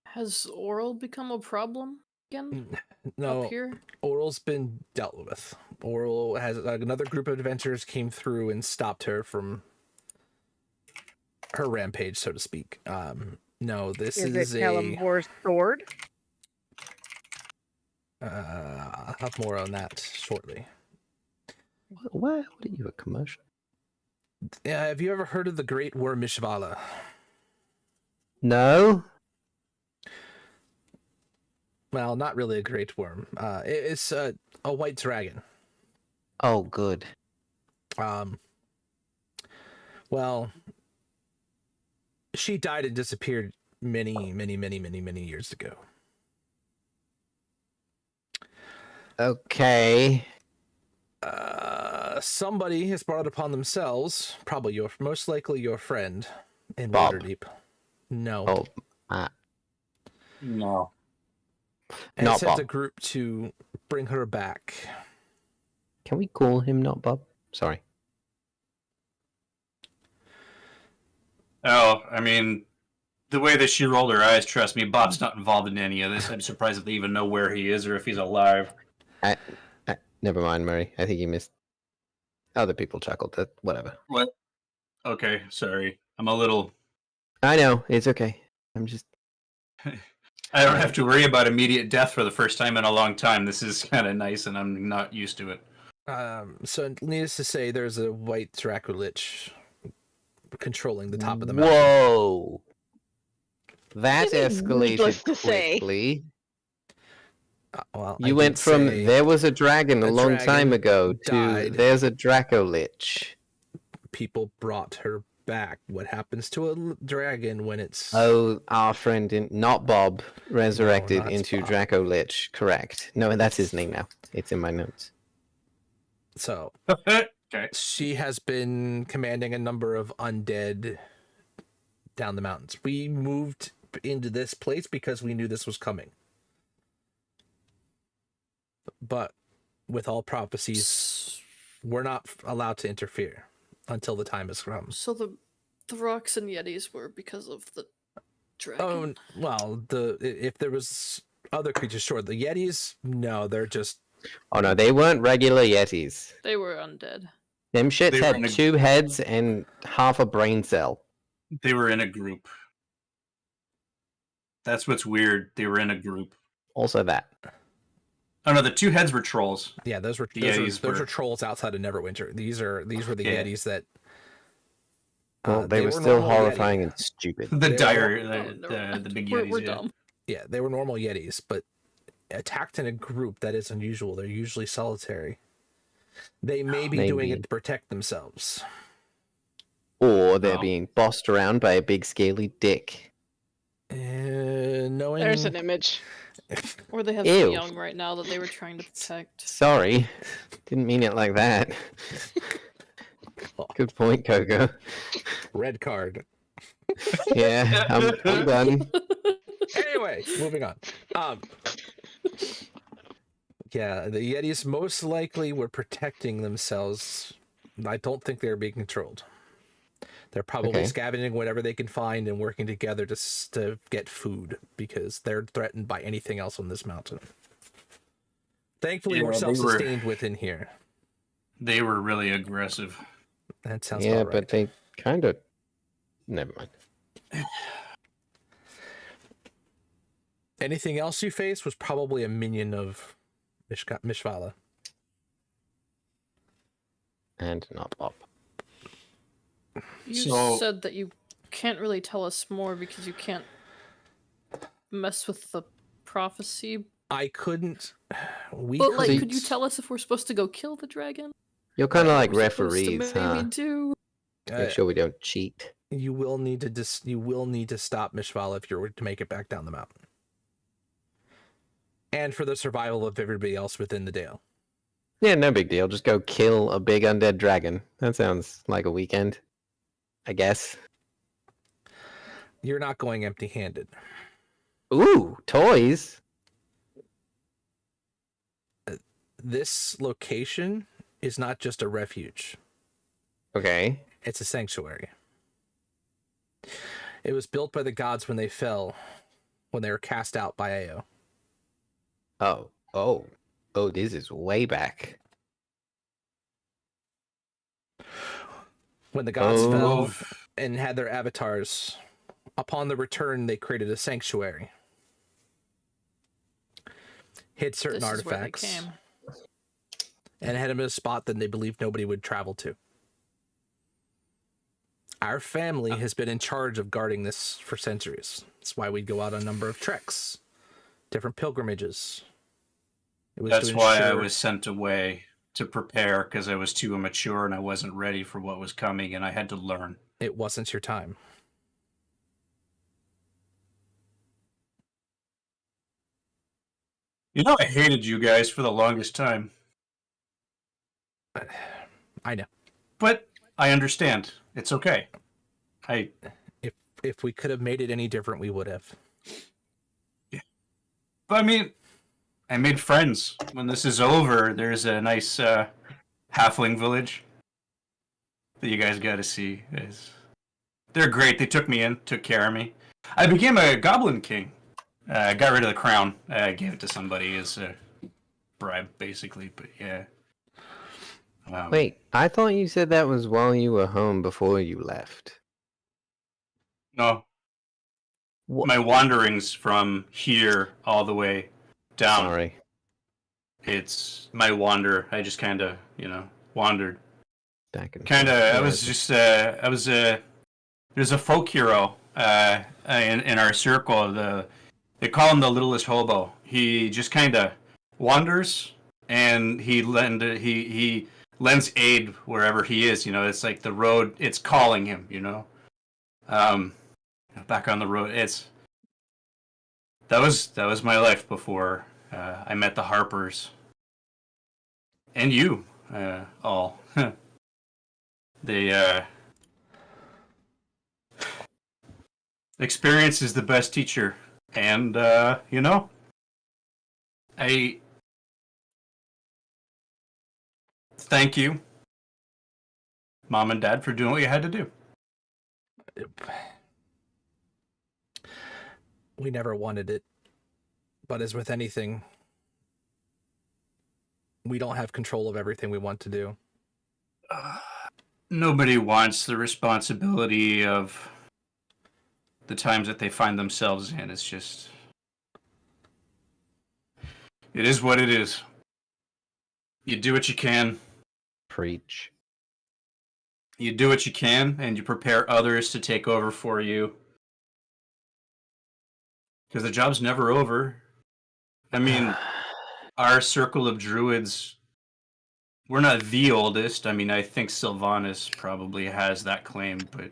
Has oral become a problem again No, up here? Oral's been dealt with. Oral has another group of adventurers came through and stopped her from her rampage, so to speak. No, this Is is it a. Kalimvor's sword? I'll have more on that shortly. What are you, a commercial? Have you ever heard of the Great Worm Mishvala? No. Well, not really a great worm. It's a white dragon. Oh, good. Well, she died and disappeared many years ago. Okay. Somebody has brought it upon themselves, probably most likely your friend in Bob. Waterdeep. No. Oh, No. And not sent Bob. a group to bring her back. can we call him not Bob? Sorry. Oh, I mean, the way that she rolled her eyes, trust me, Bob's not involved in any of this. I'm surprised if they even know where he is or if he's alive. Never mind, Murray. I think you missed. Other people chuckled. Whatever. What? Okay, sorry. I'm a little... I know. It's okay. I'm just. I don't have to worry about immediate death for the first time in a long time. This is kind of nice, and I'm not used to it. So needless to say, there's a white Dracolich controlling the top of the mountain. Whoa. That It is needless escalated to say. quickly. Well, You I went did from say there was a dragon a a long dragon time ago to died. there's a Dracolich. people brought her back. What happens to a dragon when it's Oh, our friend, not Bob, resurrected not into Bob. Dracolich. Correct. No, that's his name now. It's in my notes. so Okay. she has been commanding a number of undead down the mountains. We moved into this place because we knew this was coming. But with all prophecies, we're not allowed to interfere until the time has come. So the rocks and yetis were because of the dragon. Oh, well, if there was other creatures, sure. The Yetis, no, they're just Oh no, they weren't regular Yetis. They were undead. Them shits They were had in a- 2 heads and half a brain cell. They were in a group. That's what's weird. They were in a group. Also that. Oh no, the 2 heads were trolls. yeah. Those were The those, Yetis there were- trolls outside of Neverwinter. These were the Yeah. Yetis that. Well, they were were still normal Yeti. horrifying and stupid. The They were- dire, Oh, never the mind. big We're yetis. yeah. dumb. Yeah, they were normal Yetis, but attacked in a group, that is unusual. They're usually solitary. They may be doing Maybe. it to protect themselves. Or they're Oh. being bossed around by a big scaly dick. Knowing There's an image. Or they have Ew. some young right now that they were trying to protect. Sorry. Didn't mean it like that. Good point, Coco. red card. Yeah, I'm done. Anyway, moving on. Yeah, the Yetis most likely were protecting themselves. I don't think they're being controlled. They're probably Okay. scavenging whatever they can find and working together to get food because they're threatened by anything else on this mountain. Thankfully, Yeah, we're they self-sustained within here. They were really aggressive. That sounds Yeah, about right. but they kind of. Never mind. Anything else you faced was probably a minion of Mishvala. And not Bob. You So- said that you can't really tell us more because you can't mess with the prophecy. I couldn't. We But like, couldn't- could you tell us if we're supposed to go kill the dragon? You're kind of What like we're supposed to referees, maybe huh? do? Make sure we don't cheat. You will need to stop Mishvala if you're to make it back down the mountain, and for the survival of everybody else within the Dale. Yeah, no big deal. Just go kill a big undead dragon. That sounds like a weekend, I guess. You're not going empty-handed. Ooh, toys. This location is not just a refuge. Okay. It's a sanctuary. It was built by the gods when they fell, when they were cast out by Ao. Oh, this is way back. When the gods Oh. fell and had their avatars, upon the return, they created a sanctuary. Hid certain This is where they artifacts. came. And had him in a spot that they believed nobody would travel to. Our family has been in charge of guarding this for centuries. That's why we'd go out on a number of treks, different pilgrimages. It was That's to why I ensure- was sent away to prepare because I was too immature and I wasn't ready for what was coming and I had to learn. It wasn't your time. You know, I hated you guys for the longest time, I know. but I understand. It's okay. If we could have made it any different, we would have. But I mean, I made friends. When this is over, there's a nice halfling village that you guys got to see. They're great. They took me in, took care of me. I became a goblin king. I got rid of the crown. I gave it to somebody as a bribe, basically. But yeah. Wait, I thought you said that was while you were home before you left. No. What? My wanderings from here all the way down. Sorry. It's my wander. I just kind of, wandered. Back and Kind of. forth. I was just. I was. There's a folk hero in our circle. They call him the littlest hobo. He just kind of wanders, and he lends aid wherever he is. It's like the road. It's calling him. Back on the road. That was my life before I met the Harpers. And you, all. Experience is the best teacher. And, I thank you, Mom and Dad, for doing what you had to do. We never wanted it. But as with anything, we don't have control of everything we want to do. Nobody wants the responsibility of the times that they find themselves in. It's just... It is what it is. You do what you can. Preach. You do what you can, and you prepare others to take over for you. Because the job's never over. I mean, our circle of druids, we're not the oldest. I mean, I think Sylvanas probably has that claim, but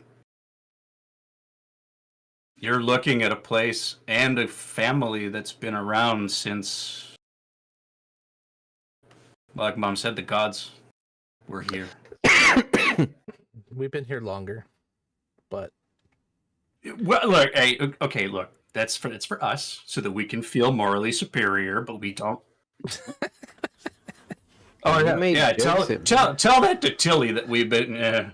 you're looking at a place and a family that's been around since, like Mom said, the gods were here. We've been here longer, but Well, look, hey, okay, look, it's for us so that we can feel morally superior, but we don't. Oh You yeah, made yeah. jokes Tell that to Tilly that we've been.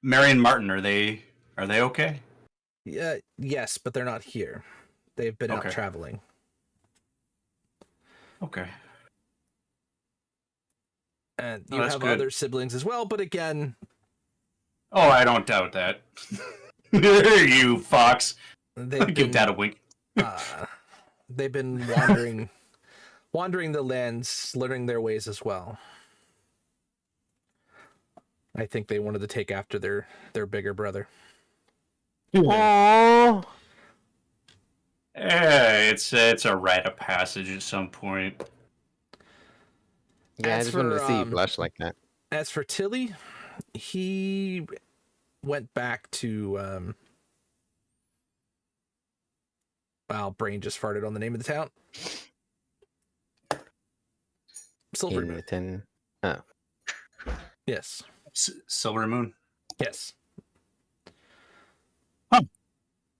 Mary and Martin, are they okay? yeah, yes, but they're not here. They've been out Okay. traveling. Okay. And Oh, you that's have good. other siblings as well, but again, Oh, I don't doubt that. You fox. they've Give been, Dad a wink. they've been wandering the lands, learning their ways as well. I think they wanted to take after their bigger brother. Aww. It's a rite of passage at some point. Yeah, I As just wanted to for, see you um, blush like that. As for Tilly, he went back to wow, brain just farted on the name of the town. Silver Moon. Hamilton. Yes. Silver Moon. Yes.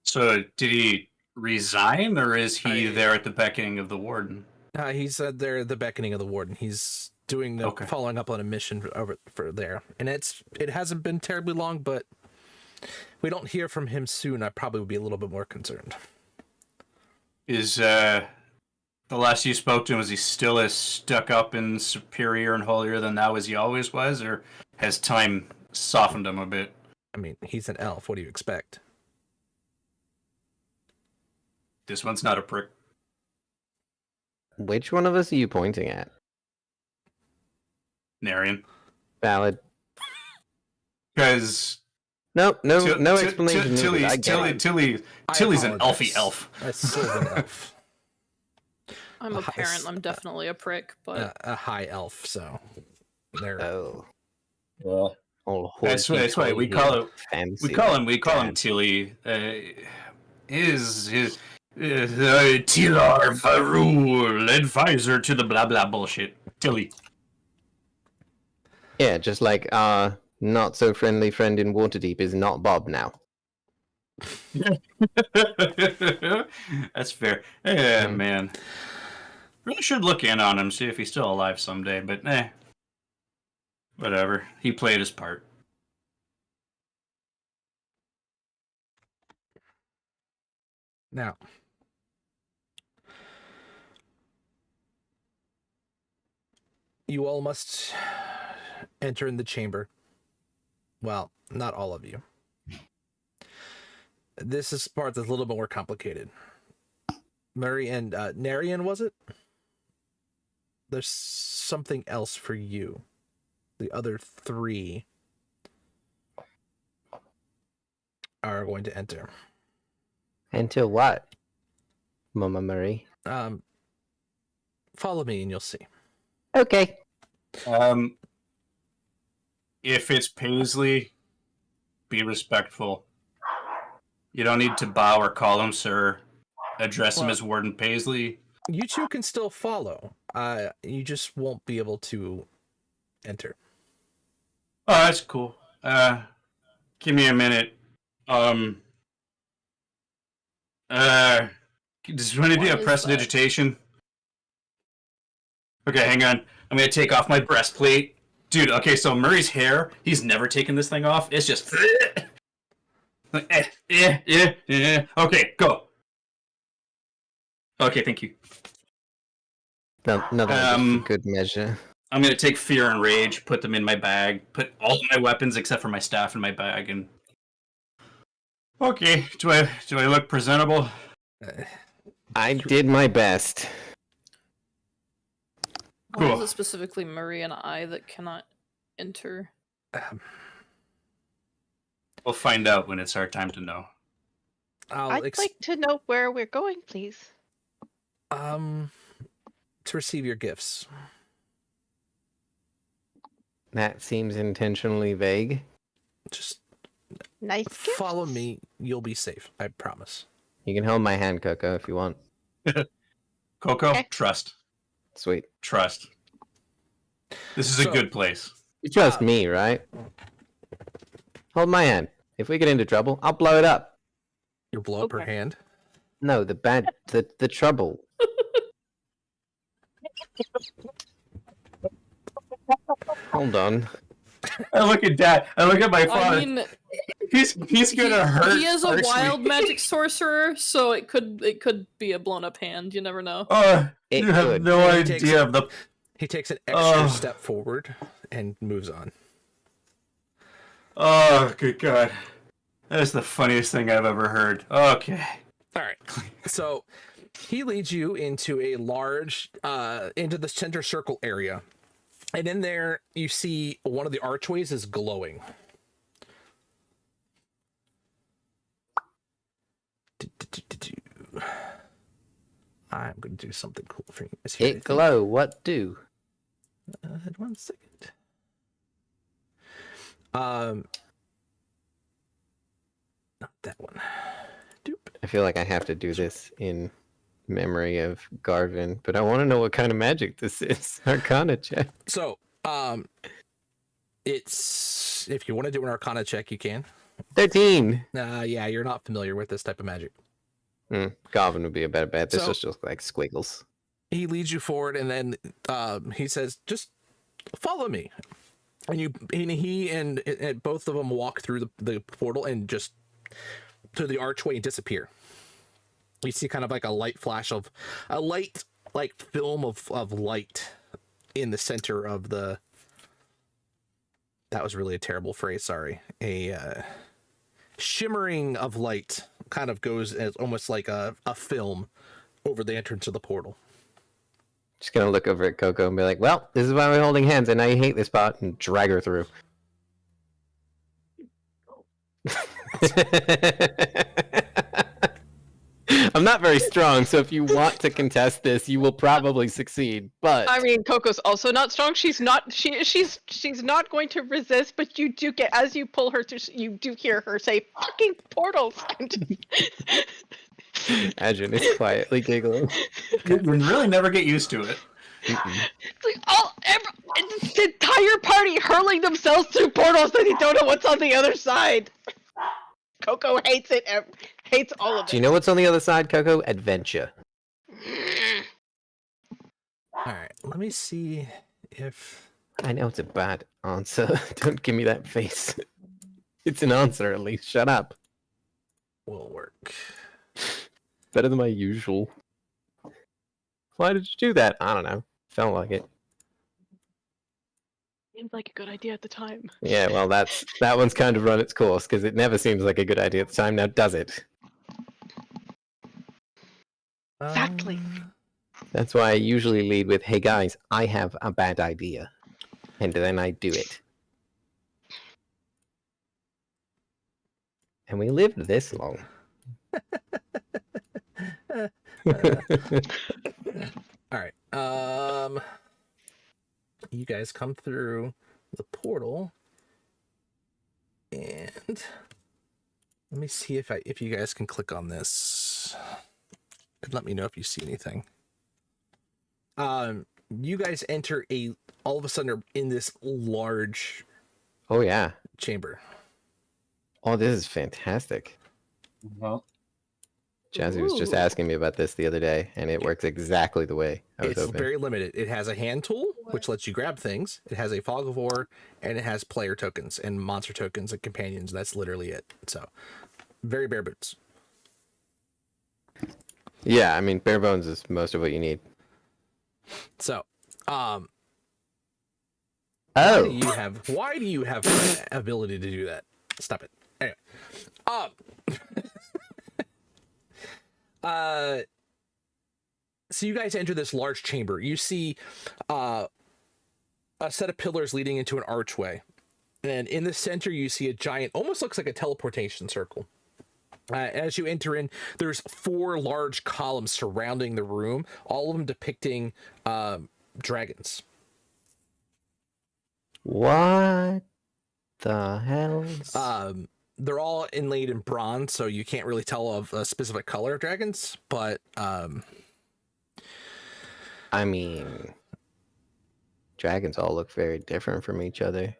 So did he resign, or is he I- there at the beckoning of the warden? He said they're at the beckoning of the warden. He's doing the Okay. following up on a mission over for there, and it hasn't been terribly long, but if we don't hear from him soon, I probably would be a little bit more concerned. Is the last you spoke to him, was he still as stuck up and superior and holier than thou as he always was, or has time softened him a bit? I mean, he's an elf. What do you expect? This one's not a prick. Which one of us are you pointing at? Narian. Valid. Because Nope, no explanation needed. I get it. Tilly's an elfy apologize. elf. A Sylvan elf. I'm a Hi- parent. I'm definitely a prick, but A high elf, so they're Oh. Well, Old that's why we hoity-toity call it. fancy We call him dad. Tilly. His Tilar Varul, advisor to the blah blah bullshit. Tilly. Yeah, just like our not so friendly friend in Waterdeep is not Bob now. That's fair. Yeah, Mm. man. Really should look in on him, see if he's still alive someday, but whatever. He played his part. now. You all must enter in the chamber. Well, not all of you. This is part that's a little bit more complicated. Murray and Narian, was it? There's something else for you. The other three are going to enter. Until what? Mama Marie. Follow me and you'll see. Okay. If it's Paisley, be respectful. You don't need to bow or call him sir. Address him Well- as Warden Paisley. You two can still follow. You just won't be able to enter. Oh, that's cool. Give me a minute. Does you want to do What a is prestidigitation? Okay, hang on. I'm gonna take off my breastplate. Dude, okay, so Murray's hair, he's never taken this thing off. It's just Okay, go. Okay, thank you. No, another good measure. I'm gonna take fear and rage, put them in my bag, put all of my weapons except for my staff in my bag, and okay. Do I look presentable? I did my best. why is Cool. it specifically Murray and I that cannot enter? We'll find out when it's our time to know. I'll I'd like to know where we're going, please. to receive your gifts. That seems intentionally vague. Just Nice gifts. follow me. You'll be safe. I promise. You can hold my hand, Coco, if you want. Coco, Okay. trust. Sweet. Trust. This is So- a good place. You trust me, right? Hold my hand. If we get into trouble, I'll blow it up. You'll blow up her Okay. hand. No, the trouble. Hold on. I look at Dad. I look at my I father. mean, He's gonna hurt. he is a Archie. wild magic sorcerer, so it could be a blown up hand. You never know. It You have could. no He takes idea it. of the. He takes an extra Oh. step forward and moves on. Oh, good God. That is the funniest thing I've ever heard. Okay. All right. So he leads you into a large, into the center circle area. And in there, you see one of the archways is glowing. I'm going to do something cool for you guys here. I It think. glow. What do? 1 second. Not that one. Doop. I feel like I have to do this in memory of Garvin, but I want to know what kind of magic this is. Arcana check. So, it's if you want to do an Arcana check, you can. 13. Yeah, you're not familiar with this type of magic. Garvin would be a better bet. This So- just looks like squiggles. He leads you forward, and then he says, "Just follow me." And he and both of them walk through the portal and just to the archway and disappear. You see kind of like a light flash of a light like film of light in the center of the. That was really a terrible phrase. Sorry. A shimmering of light kind of goes as almost like a film over the entrance of the portal. Just gonna look over at Coco and be like, well, this is why we're holding hands, and now you hate this part, and drag her through. I'm not very strong, so if you want to contest this, you will probably succeed. But I mean, Coco's also not strong. She's not. She's not going to resist. But you do get as you pull her through. You do hear her say, "Fucking portals." Adrian is quietly giggling. You really never get used to it. It's like the entire party hurling themselves through portals and you don't know what's on the other side. Coco hates it. Hates all of it. Do you know what's on the other side, Coco? Adventure. All right, let me see if I know it's a bad answer. Don't give me that face. It's an answer, at least. Shut up. will work. Better than my usual. Why did you do that? I don't know. Felt like it. Seemed like a good idea at the time. Yeah, well, that one's kind of run its course because it never seems like a good idea at the time. Now, does it? Exactly. That's why I usually lead with, "Hey guys, I have a bad idea," and then I do it. And we lived this long. All right. You guys come through the portal, and let me see if you guys can click on this, and let me know if you see anything. You guys enter all of a sudden are in this large Oh yeah. chamber. Oh, this is fantastic. Well, Jazzy was just Ooh. asking me about this the other day, and it works exactly the way I was It's hoping. very limited. It has a hand tool, which lets you grab things. It has a fog of war, and it has player tokens and monster tokens and companions. That's literally it. So, very bare boots. Yeah, I mean, bare bones is most of what you need. So, why Oh, do you have the ability to do that? Stop it. Anyway, so you guys enter this large chamber. You see, a set of pillars leading into an archway, And in the center, you see a giant, almost looks like a teleportation circle. As you enter in, there's 4 large columns surrounding the room, all of them depicting dragons. What the hell? They're all inlaid in bronze, so you can't really tell of a specific color of dragons, but I mean, dragons all look very different from each other.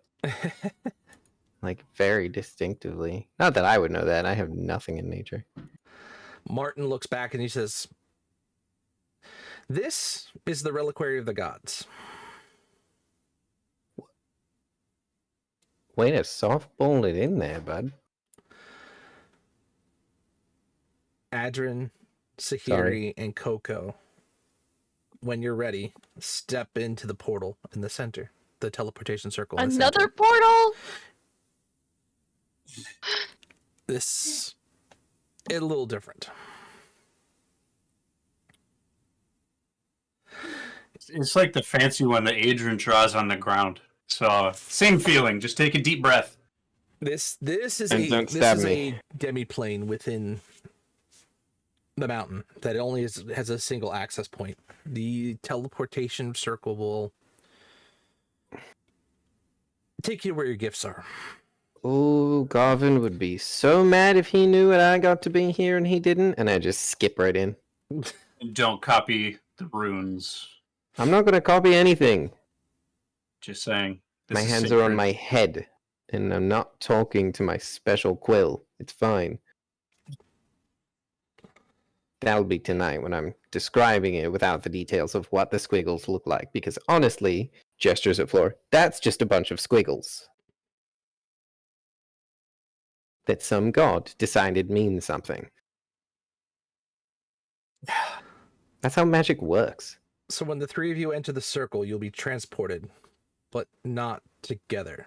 Like, very distinctively. Not that I would know that. I have nothing in nature. Martin looks back and he says, "This is the reliquary of the gods." Way to softball it in there, bud. Adrin, Sahiri, Sorry. and Coco, when you're ready, step into the portal in the center, the teleportation circle. In the Another center. portal? This is a little different. It's like the fancy one that Adrian draws on the ground. So same feeling. Just take a deep breath. This is And don't stab me. a demi-plane within the mountain that only has a single access point. The teleportation circle will take you where your gifts are. Ooh, Garvin would be so mad if he knew that I got to be here and he didn't, and I just skip right in. Don't copy the runes. I'm not going to copy anything. Just saying. This My is hands are on sacred. my head, and I'm not talking to my special quill. It's fine. That'll be tonight when I'm describing it without the details of what the squiggles look like, because honestly, gestures at floor, that's just a bunch of squiggles that some god decided means something. That's how magic works. So when the 3 of you enter the circle, you'll be transported, but not together.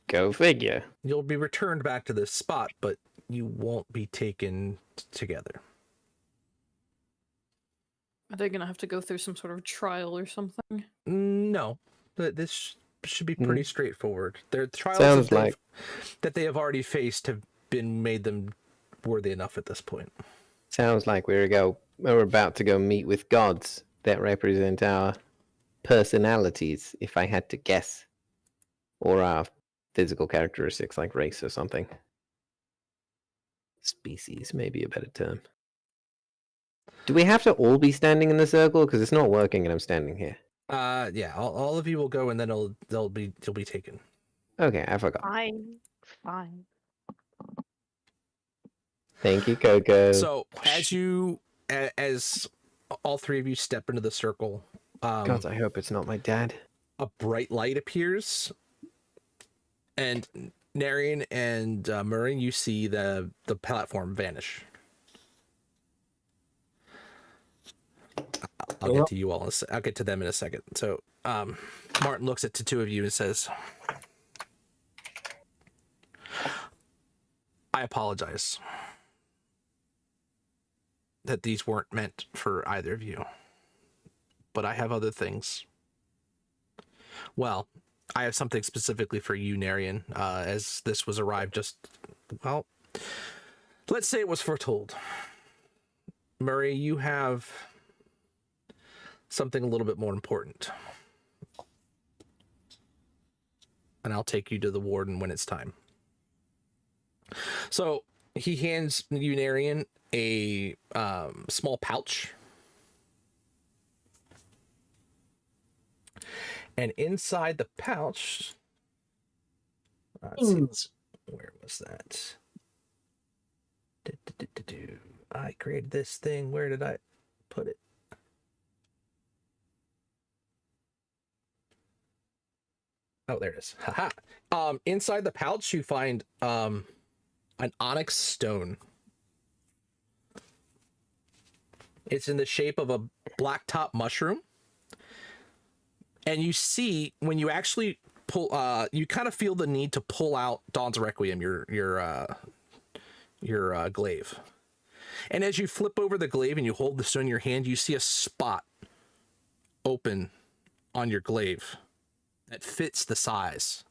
Go figure. You'll be returned back to this spot, but you won't be taken together. Are they gonna have to go through some sort of trial or something? No, this should be pretty straightforward. Their trials Sounds that like- that they have already faced have been made them worthy enough at this point. Sounds like we're about to go meet with gods that represent our personalities, if I had to guess. Or our physical characteristics like race or something. Species may be a better term. Do we have to all be standing in the circle? Because it's not working and I'm standing here. Yeah, all of you will go and then you'll be taken. Okay, I forgot. Fine. Thank you, Coco. So as all 3 of you step into the circle, God, I hope it's not my dad. a bright light appears, and Narian and Murray, you see the platform vanish. I'll get to you all. I'll get to them in a second. So Martin looks at the 2 of you and says, "I apologize that these weren't meant for either of you, but I have other things. Well, I have something specifically for you, Narian, as this was arrived well, let's say it was foretold. Murray, you have something a little bit more important. And I'll take you to the warden when it's time." So he hands you, Narian, a small pouch. And inside the pouch, let's see, where was that? I created this thing. Where did I put it? Oh, there it is. Haha. Inside the pouch, you find an onyx stone. It's in the shape of a blacktop mushroom. And you see, when you actually pull, you kind of feel the need to pull out Dawn's Requiem, your glaive. And as you flip over the glaive and you hold the stone in your hand, you see a spot open on your glaive that fits the size.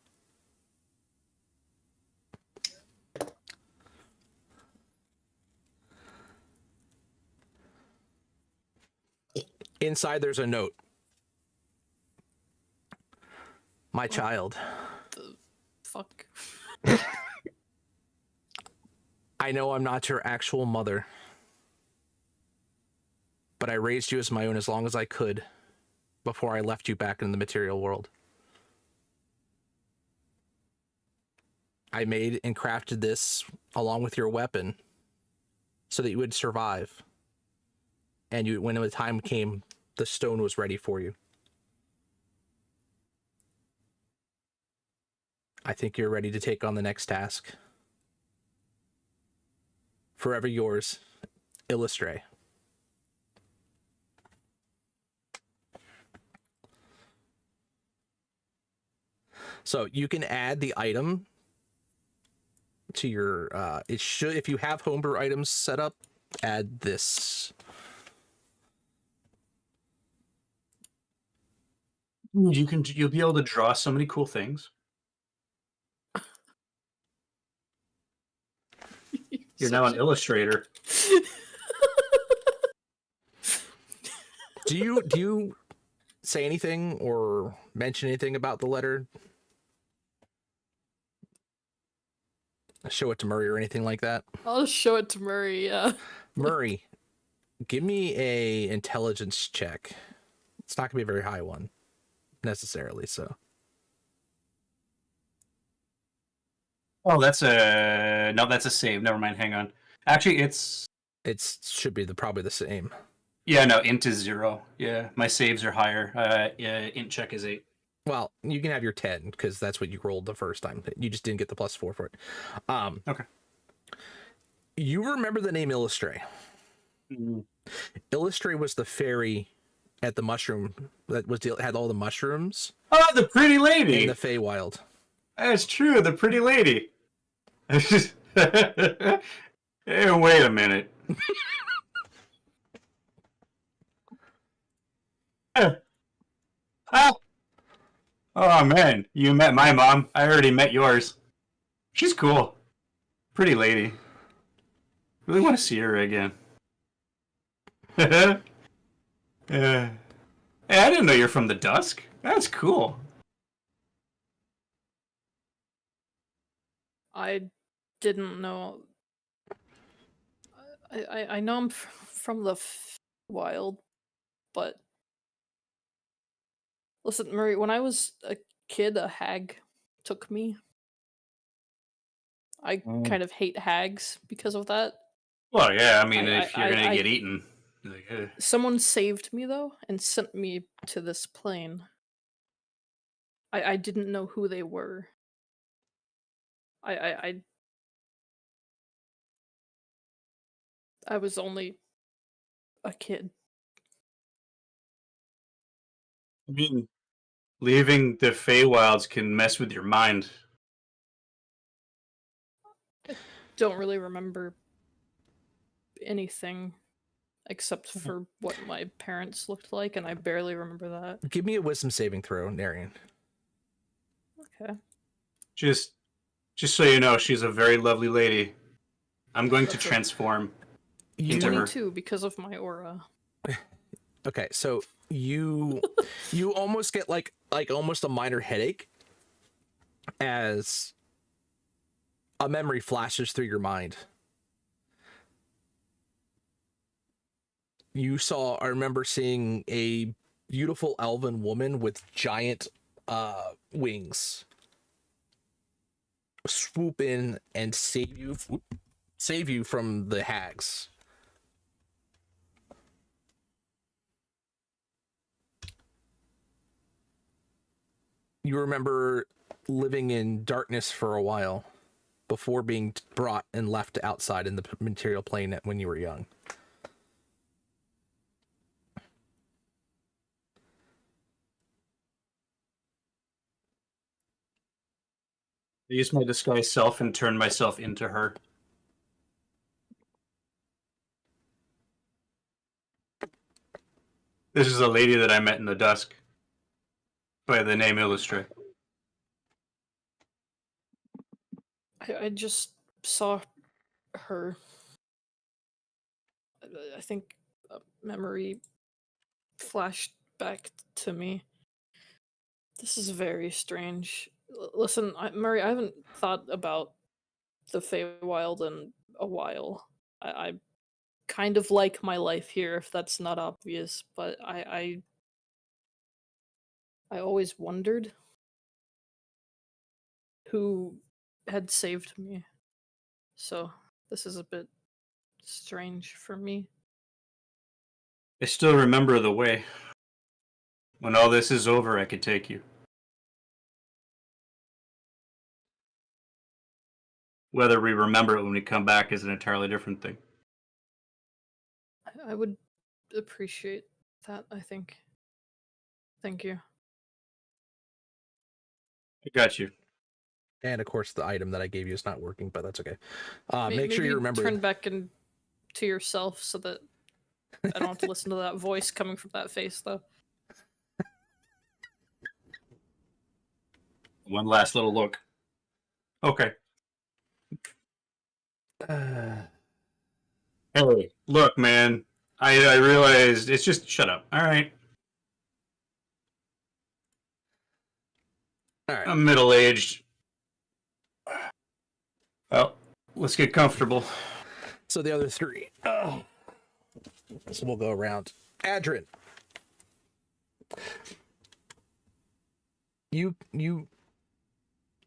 Inside there's a note. My child, Fuck. I know I'm not your actual mother, but I raised you as my own as long as I could before I left you back in the material world. I made and crafted this along with your weapon so that you would survive. And you, when the time came, the stone was ready for you. I think you're ready to take on the next task. Forever yours, Illustray. So you can add the item to your it should, if you have homebrew items set up, add this. You'll be able to draw so many cool things. You're now an illustrator. Do you say anything or mention anything about the letter? Show it to Murray or anything like that? I'll show it to Murray, yeah. Murray, give me a intelligence check. It's not gonna be a very high one, necessarily, so. Oh, that's a save. Never mind. Hang on. Actually, it Should be probably the same. Yeah, no, int is 0. Yeah, my saves are higher. Int check is 8. Well, you can have your 10 because that's what you rolled the first time. You just didn't get the +4 for it. Okay. You remember the name Illustray. Mm. Illustray was the fairy at the mushroom that had all the mushrooms Oh, the pretty lady. in the Feywild. That's true. The pretty lady. Hey, wait a minute. Oh man, you met my mom. I already met yours. She's cool. Pretty lady. Really want to see her again. Hey, I didn't know you're from the Dusk. That's cool. I didn't know. I know I'm from the wild, but listen, Murray. When I was a kid, a hag took me. I kind of hate hags because of that. Well, yeah. I mean, I- if you're I- gonna I- get eaten, like, Someone saved me though and sent me to this plane. I didn't know who they were. I was only a kid. I mean, leaving the Feywilds can mess with your mind. Don't really remember anything except for what my parents looked like, and I barely remember that. Give me a wisdom saving throw, Narian. Okay. Just so you know, she's a very lovely lady. I'm going to That's a- transform into her. 22 because of my aura. Okay, so you almost get like almost a minor headache as a memory flashes through your mind. I remember seeing a beautiful elven woman with giant wings swoop in and save you from the hags. You remember living in darkness for a while before being brought and left outside in the material plane when you were young. I use my disguise self and turn myself into her. This is a lady that I met in the Dusk. by the name Illustrate. I just saw her. I think a memory flashed back to me. This is very strange. Listen, Murray, I haven't thought about the Feywild in a while. I kind of like my life here, if that's not obvious, but I always wondered who had saved me. So this is a bit strange for me. I still remember the way. When all this is over, I could take you. Whether we remember it when we come back is an entirely different thing. I would appreciate that, I think. Thank you. I got you. And of course, the item that I gave you is not working, but that's okay. May- Make sure maybe you remember. turn back to yourself so that I don't have to listen to that voice coming from that face, though. One last little look. Okay. Hey, look, man. I realized it's just shut up. All right. All right. I'm middle-aged. Well, let's get comfortable. So the other three. Oh. So we'll go around. Adrin. You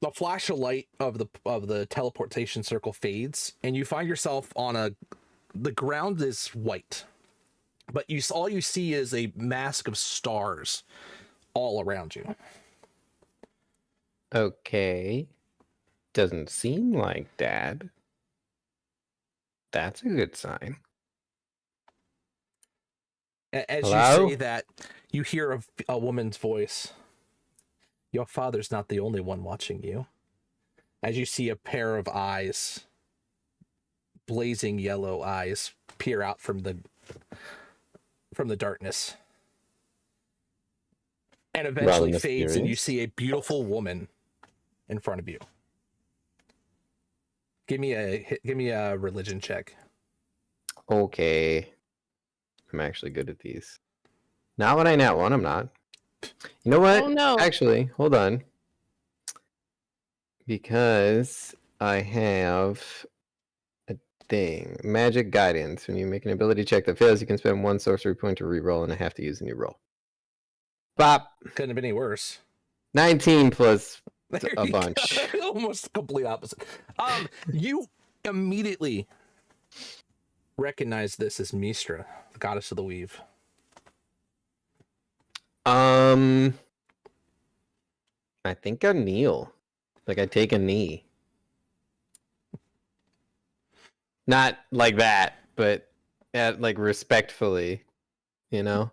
the flash of light of the teleportation circle fades, and you find yourself on the ground is white, but all you see is a mask of stars all around you. Okay. Doesn't seem like Dad. That's a good sign. As Hello? you say that, you hear a woman's voice. Your father's not the only one watching you. As you see a pair of eyes, blazing yellow eyes, peer out from the darkness. And eventually Rather fades, and you mysterious. see a beautiful woman in front of you. Give me a religion check. Okay. I'm actually good at these. Not when I nat one, I'm not. You know what? Oh no. Actually, hold on. Because I have a thing. Magic guidance. When you make an ability check that fails, you can spend 1 sorcery point to reroll, and I have to use a new roll. Bop! Couldn't have been any worse. 19 plus There a you bunch. go. Almost complete opposite. You immediately recognize this as Mistra, the goddess of the weave. I think I kneel. Like I take a knee. Not like that, but like respectfully, you know?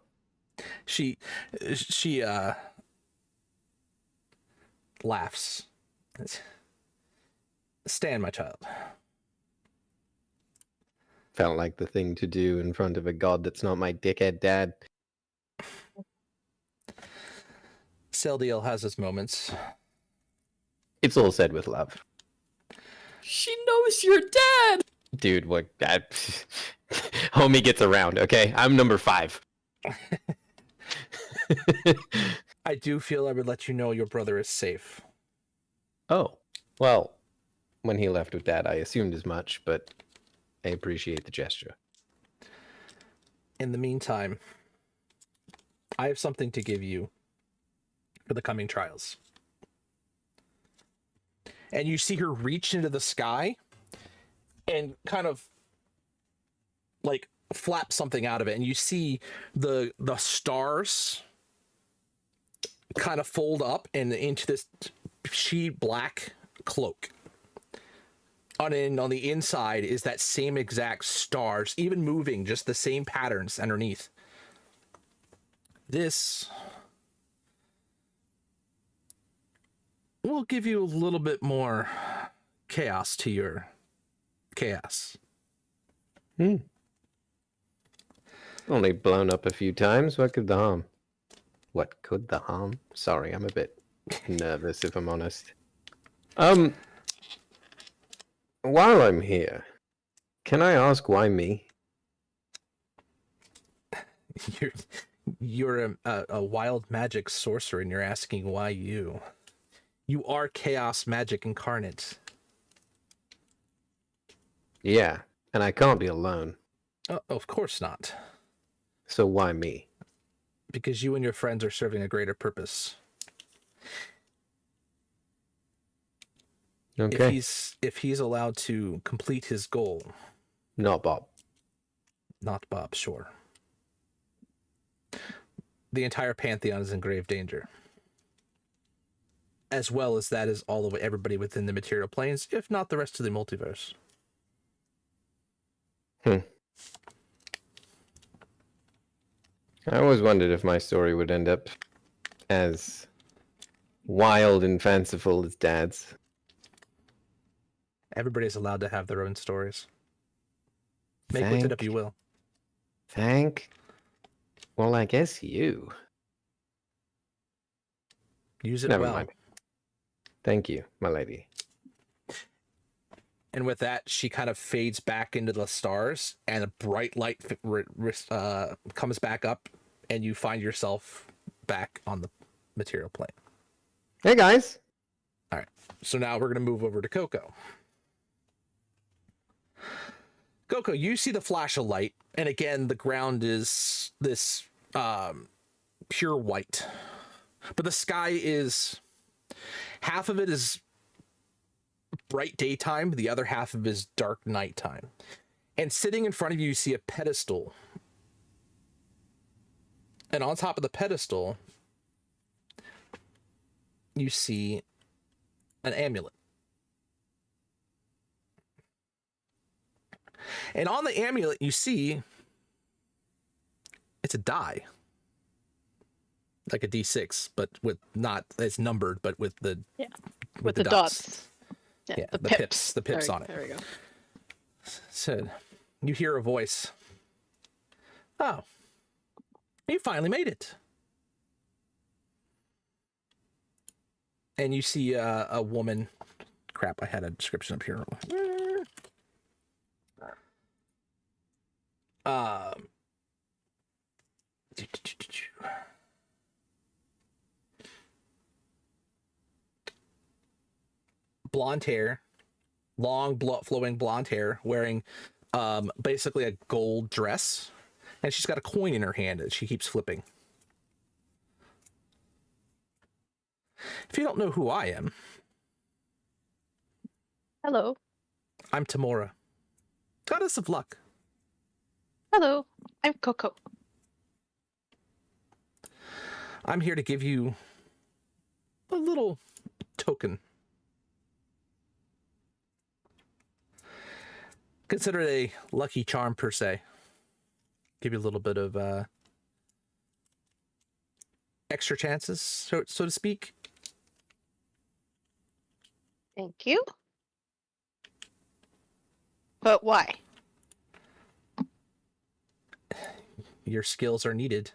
She laughs. Stand, my child. Felt like the thing to do in front of a god that's not my dickhead dad. Seldiel has his moments. It's all said with love. She knows your dad! Dude, what that homie gets around, okay? I'm number 5. I do feel I would let you know your brother is safe. Oh. Well, when he left with Dad, I assumed as much, but I appreciate the gesture. In the meantime, I have something to give you for the coming trials. And you see her reach into the sky and kind of like flap something out of it, and you see the stars kind of fold up and into this sheet black cloak. On the inside is that same exact stars, even moving, just the same patterns underneath. This will give you a little bit more chaos to your chaos. Only blown up a few times. What could the harm? What could the harm? Sorry, I'm a bit nervous if I'm honest. While I'm here, can I ask why me? You're a wild magic sorcerer, and you're asking why you. You are chaos magic incarnate. Yeah, and I can't be alone. Of course not. So why me? Because you and your friends are serving a greater purpose. Okay. If he's allowed to complete his goal, Not Bob. not Bob, sure. The entire Pantheon is in grave danger. As well as that is all of everybody within the material planes, if not the rest of the multiverse. I always wondered if my story would end up as wild and fanciful as Dad's. Everybody's allowed to have their own stories. Make with it if you will. Well, I guess you. Use it Never well. mind. Thank you, my lady. And with that, she kind of fades back into the stars, and a bright light comes back up, and you find yourself back on the material plane. Hey, guys. All right. So now we're going to move over to Coco. Coco, you see the flash of light, and again, the ground is this pure white. But the sky is... half of it is bright daytime, the other half of it is dark nighttime. And sitting in front of you, you see a pedestal. And on top of the pedestal, you see an amulet. And on the amulet, you see it's a die. Like a D6, but with not, it's numbered, but with the with the dots. Yeah, the pips on it. There we go. Said, you hear a voice. Oh, you finally made it. And you see a woman. Crap, I had a description up here. Blonde hair, long flowing blonde hair, wearing basically a gold dress, and she's got a coin in her hand that she keeps flipping. If you don't know who I am, Hello. I'm Tamora, goddess of luck. Hello. I'm Coco. I'm here to give you a little token. Consider it a lucky charm per se. Give you a little bit of extra chances, so to speak. Thank you. But why? Your skills are needed.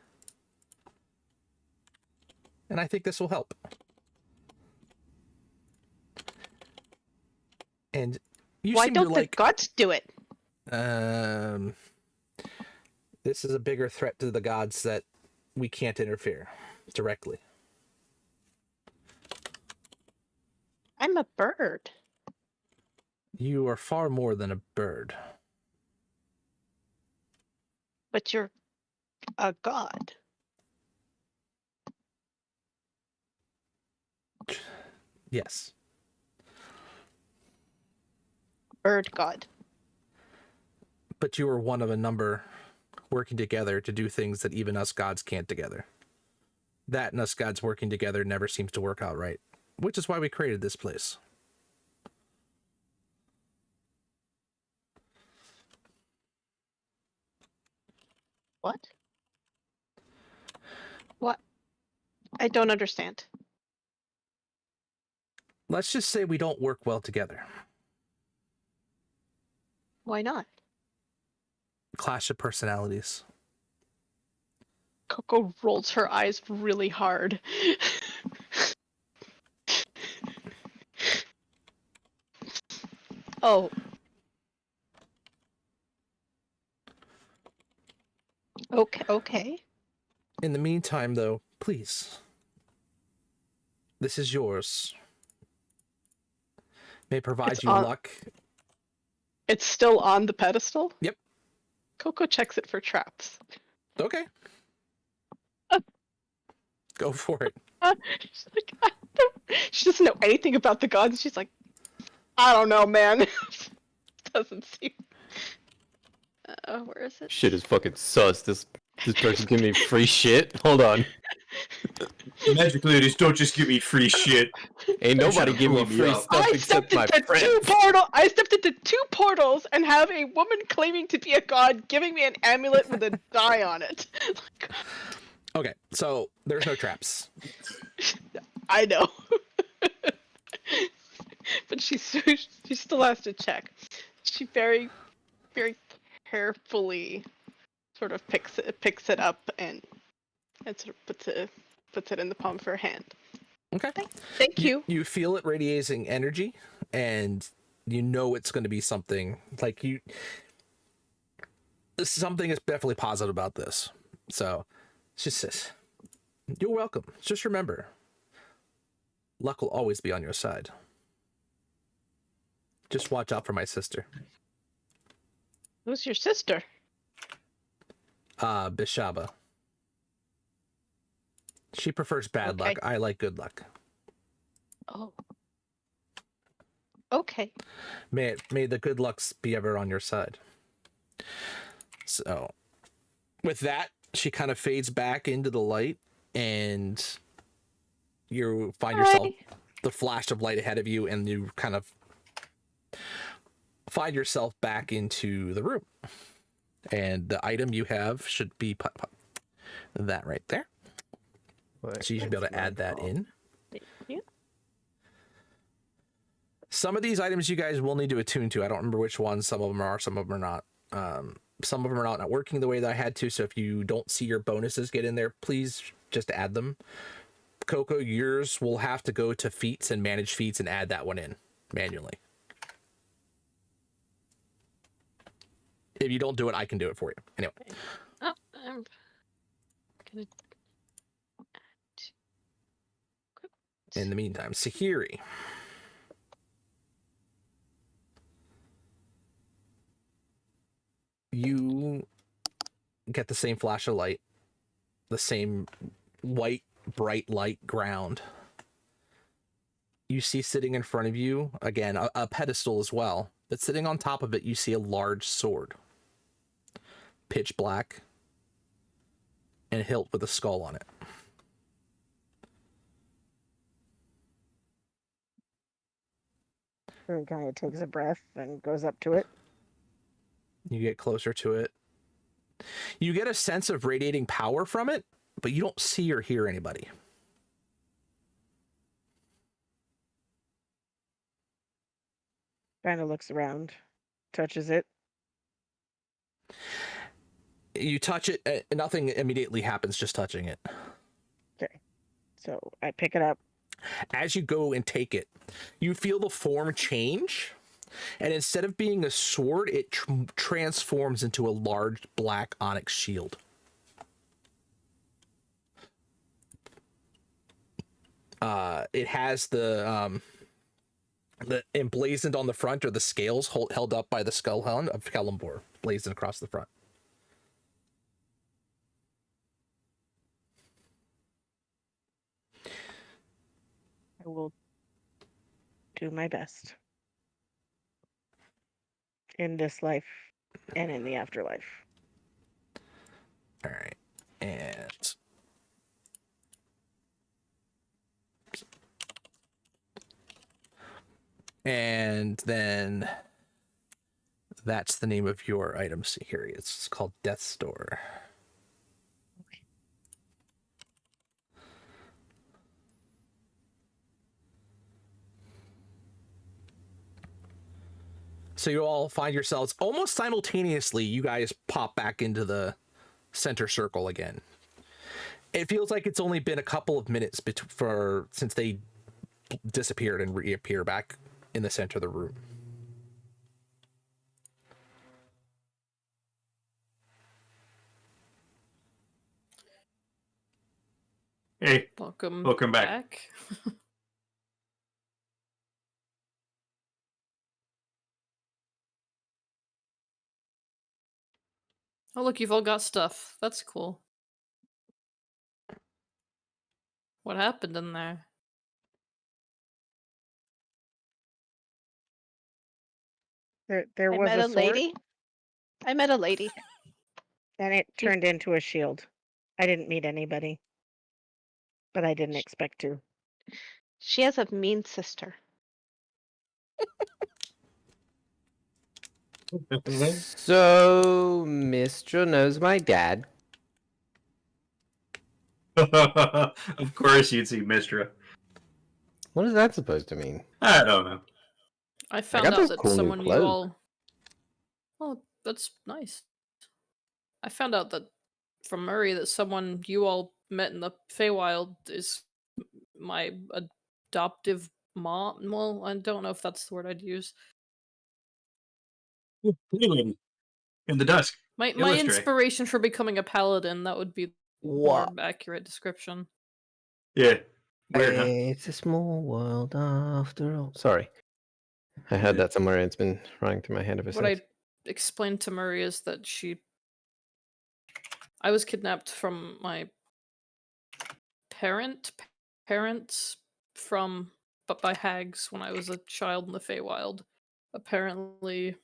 And I think this will help. And you Why seem don't to the like gods do it? this is a bigger threat to the gods that we can't interfere directly. I'm a bird. You are far more than a bird. But you're a god. Yes. Bird god. But you are one of a number working together to do things that even us gods can't together. That and us gods working together never seems to work out right, which is why we created this place. What? What? I don't understand. Let's just say we don't work well together. Why not? Clash of personalities. Coco rolls her eyes really hard. Oh. Okay. In the meantime, though, please. This is yours. May provide It's you on- luck. It's still on the pedestal? Yep. Coco checks it for traps. Okay. Go for it. She's like, she doesn't know anything about the gods. She's like, I don't know, man. Doesn't seem. Where is it? Shit is fucking sus. This person giving me free shit. Hold on. Magic ladies, don't just give me free shit. Ain't nobody should've giving me pulled me free up. stuff I except stepped my into friends. I stepped into 2 portals and have a woman claiming to be a god giving me an amulet with a die on it. Like, Okay, so there's no traps. I know. But she still has to check. She very, very carefully sort of picks it up and sort of puts it in the palm of her hand. Okay. Thank you. You feel it radiating energy, and you know it's going to be something like you. Something is definitely positive about this. So, she says, "You're welcome. Just remember, luck will always be on your side. Just watch out for my sister, Who's your sister? Bishaba. She prefers bad luck. I like good luck. Oh. Okay. May the good lucks be ever on your side." So, with that, she kind of fades back into the light, and you find yourself the flash of light ahead of you, and you kind of find yourself back into the room. And the item you have should be that right there. So you should be able to add that in. Thank you. Some of these items you guys will need to attune to. I don't remember which ones. Some of them are, some of them are not. Some of them are not working the way that I had to. So if you don't see your bonuses get in there, please just add them. Coco, yours will have to go to feats and manage feats and add that one in manually. If you don't do it, I can do it for you. Anyway. Oh, I'm gonna. In the meantime, Sahiri. You get the same flash of light, the same white, bright light ground. You see sitting in front of you, again, a pedestal as well, but sitting on top of it, you see a large sword. Pitch black and a hilt with a skull on it. He kind of takes a breath and goes up to it. You get closer to it. You get a sense of radiating power from it, but you don't see or hear anybody. Kind of looks around, touches it. You touch it, nothing immediately happens just touching it. Okay. So I pick it up. As you go and take it, you feel the form change, and instead of being a sword, it transforms into a large black onyx shield. It has the emblazoned on the front are the scales held up by the skull hound of Celeborn, blazoned across the front. I will do my best in this life and in the afterlife. All right, and then that's the name of your item here. It's called Death's Door. So you all find yourselves almost simultaneously, you guys pop back into the center circle again. It feels like it's only been a couple of minutes since they disappeared and reappear back in the center of the room. Hey, Welcome back. Oh, look, you've all got stuff. That's cool. What happened in there? There I was met a a sword, lady. I met a lady. and it turned into a shield. I didn't meet anybody, but I didn't expect to. She has a mean sister. So, Mistra knows my dad. Of course you'd see Mistra. What is that supposed to mean? I don't know. I found got out this that cool new someone you cloak. all. Oh, that's nice. I found out that from Murray that someone you all met in the Feywild is my adoptive mom. Well, I don't know if that's the word I'd use. In the dusk. My Illustrate. inspiration for becoming a paladin, that would be more accurate description. Yeah. Weird, huh? It's a small world after all. Sorry. I heard that somewhere and it's been running through my head ever What since. I explained to Murray is that I was kidnapped from my parents but by hags when I was a child in the Feywild. Apparently,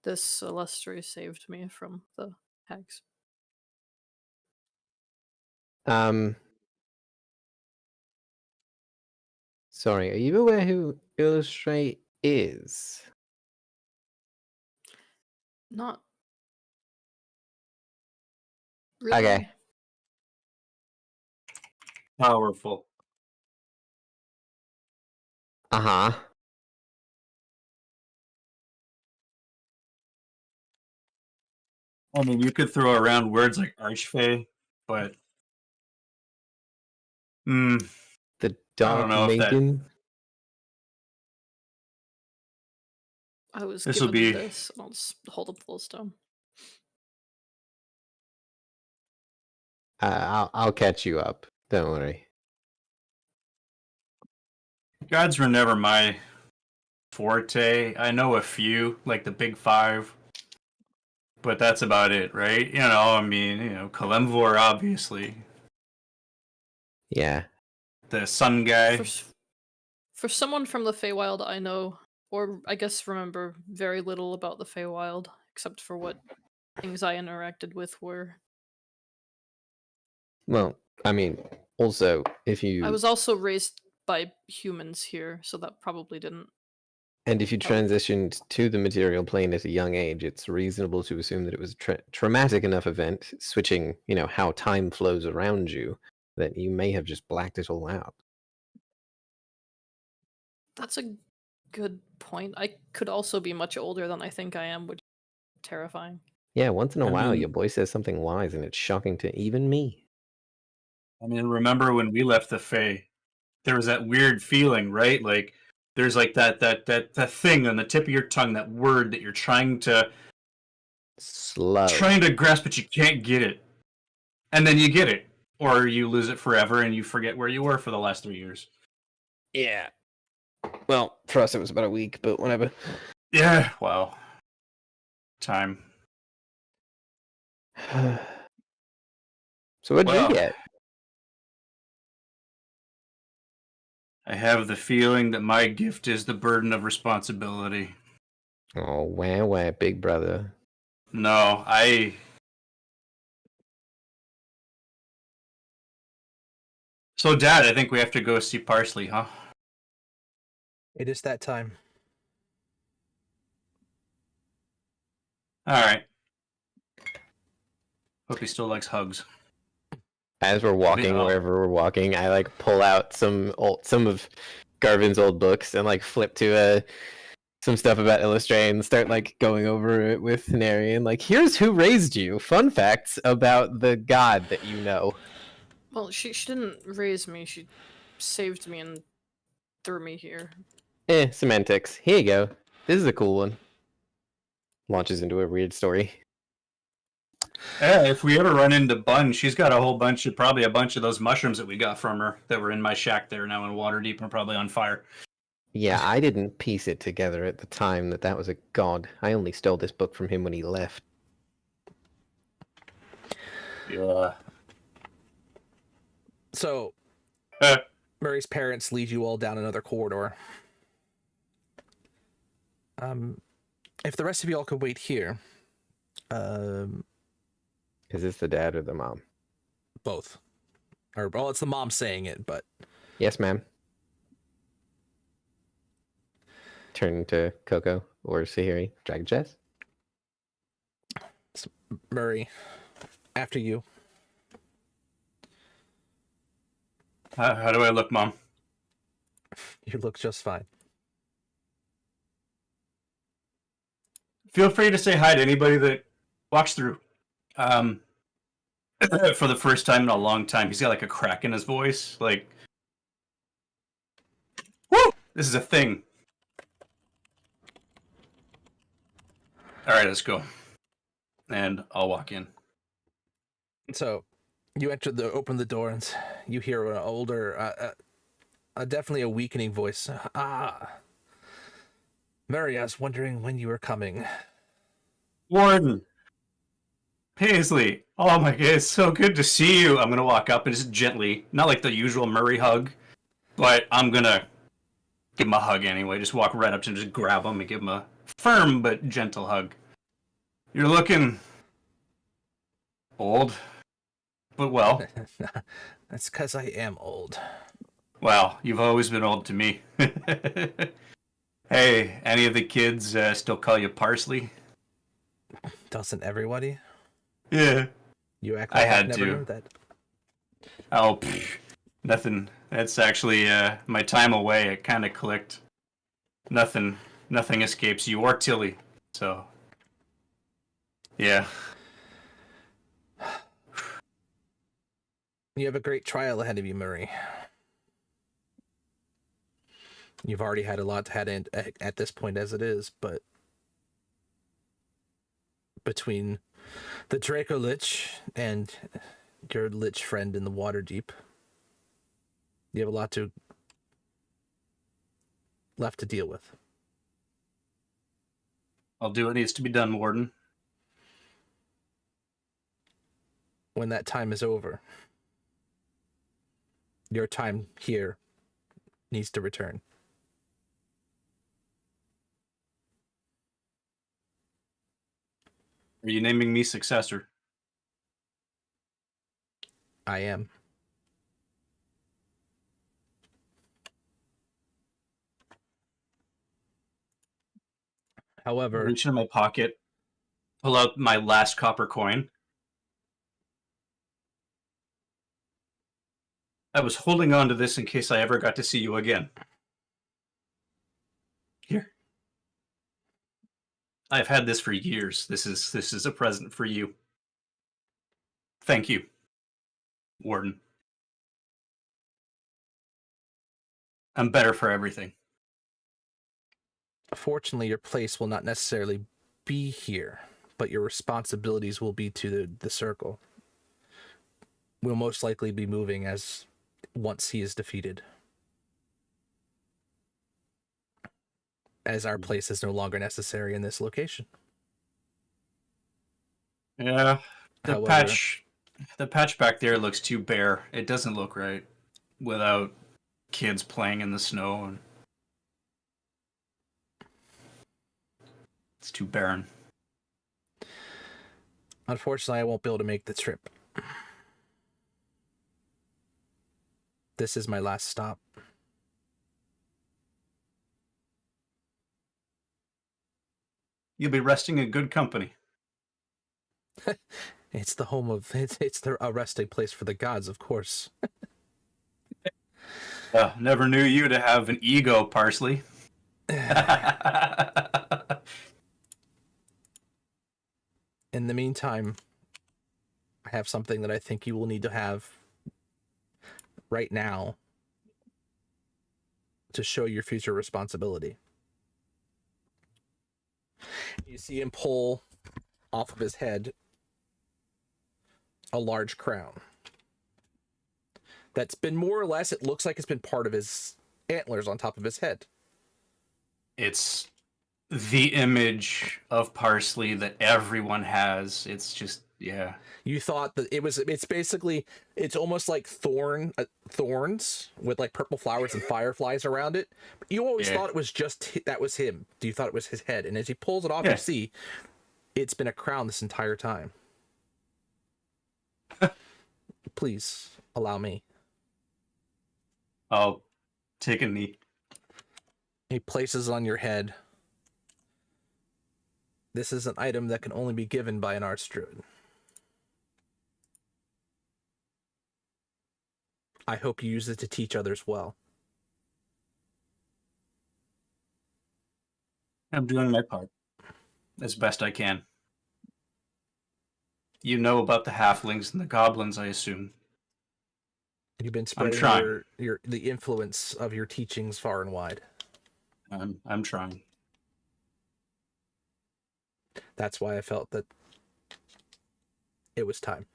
this Illustrious saved me from the hags. Sorry, are you aware who Illustrate is? Not really. Okay. Powerful. Uh-huh. I mean, you could throw around words like Archfey, but The Dark know if that- Maiden? I was This'll given be- this, and I'll just hold up the list down. I'll catch you up. Don't worry. gods were never my forte. I know a few, like the big five, but that's about it, right? You know, I mean, Kalimvor, obviously. Yeah. The sun guy. For someone from the Feywild, I know, or I guess remember very little about the Feywild, except for what things I interacted with were. Well, I mean, also, if you... I was also raised by humans here, so that probably didn't. And if you transitioned to the material plane at a young age, it's reasonable to assume that it was a traumatic enough event, switching, how time flows around you, that you may have just blacked it all out. That's a good point. I could also be much older than I think I am, which is terrifying. Yeah, once in a I while, mean- your boy says something wise, and it's shocking to even me. I mean, remember when we left the Fae? There was that weird feeling, right? Like there's like that thing on the tip of your tongue, that word that you're trying to grasp, but you can't get it, and then you get it, or you lose it forever, and you forget where you were for the last 3 years. Yeah. Well, for us, it was about a week, but whatever. Yeah. Wow. Time. So what'd Well, you get? I have the feeling that my gift is the burden of responsibility. Oh, wah, big brother. No, So, Dad, I think we have to go see Parsley, huh? It is that time. All right. Hope he still likes hugs. As we're walking, Oh. wherever we're walking, I pull out some of Garvin's old books and flip to some stuff about Illustrate and start going over it with Nary and here's who raised you. Fun facts about the god that you know. Well, she didn't raise me. She saved me and threw me here. Semantics. Here you go. This is a cool one. Launches into a weird story. Yeah, if we ever run into Bun, she's got probably a bunch of those mushrooms that we got from her that were in my shack there now in Waterdeep and probably on fire. Yeah, I didn't piece it together at the time that was a god. I only stole this book from him when he left. Yeah. So, Murray's parents lead you all down another corridor. If the rest of y'all could wait here, Is this the dad or the mom? both, or well, it's the mom saying it, but Yes, ma'am. Turn to Coco or Sahiri. Dragon Chess. Murray, after you. How do I look, Mom? You look just fine. Feel free to say hi to anybody that walks through. For the first time in a long time, he's got like a crack in his voice. Like, woo! This is a thing. All right, let's go. And I'll walk in. So, you open the door, and you hear an older, definitely a weakening voice. Murray, I was wondering when you were coming. Warden. Paisley. Oh my god, it's so good to see you. I'm gonna walk up and just gently, not like the usual Murray hug, but I'm gonna give him a hug anyway. Just walk right up to him, just grab him and give him a firm but gentle hug. You're looking old, but well. That's because I am old. Well, you've always been old to me. Hey, any of the kids still call you Parsley? Doesn't everybody? Yeah. You act I like had I've never to. heard that. Oh, nothing. That's actually my time away. It kind of clicked. Nothing escapes you or Tilly. So, yeah. You have a great trial ahead of you, Murray. You've already had a lot to head in at this point as it is, but between the Draco Lich and your Lich friend in the Waterdeep, you have a lot left to deal with. I'll do what needs to be done, Warden. When that time is over, your time here needs to return. Are you naming me successor? I am. However, Reach into my pocket, pull out my last copper coin. I was holding on to this in case I ever got to see you again. Here. I've had this for years. This is a present for you. Thank you, Warden. I'm better for everything. fortunately, your place will not necessarily be here, but your responsibilities will be to the circle. We'll most likely be moving as once he is defeated, as our place is no longer necessary in this location. Yeah, the However, patch back there looks too bare. It doesn't look right without kids playing in the snow, and it's too barren. Unfortunately, I won't be able to make the trip. This is my last stop. You'll be resting in good company. It's the home of it's a resting place for the gods, of course. Never knew you to have an ego, Parsley. In the meantime, I have something that I think you will need to have right now to show your future responsibility. You see him pull off of his head a large crown that's been more or less, it looks like it's been part of his antlers on top of his head. It's the image of Parsley that everyone has. It's just, yeah. You thought that it's basically, it's almost like thorns with like purple flowers and fireflies around it. But you always thought it was just, that was him. You thought it was his head. And as he pulls it off, you see it's been a crown this entire time. Please allow me. I'll take a knee. He places it on your head. This is an item that can only be given by an arch druid. I hope you use it to teach others well. I'm doing my part as best I can. You know about the halflings and the goblins, I assume. You've been spreading the influence of your teachings far and wide. I'm trying. That's why I felt that it was time.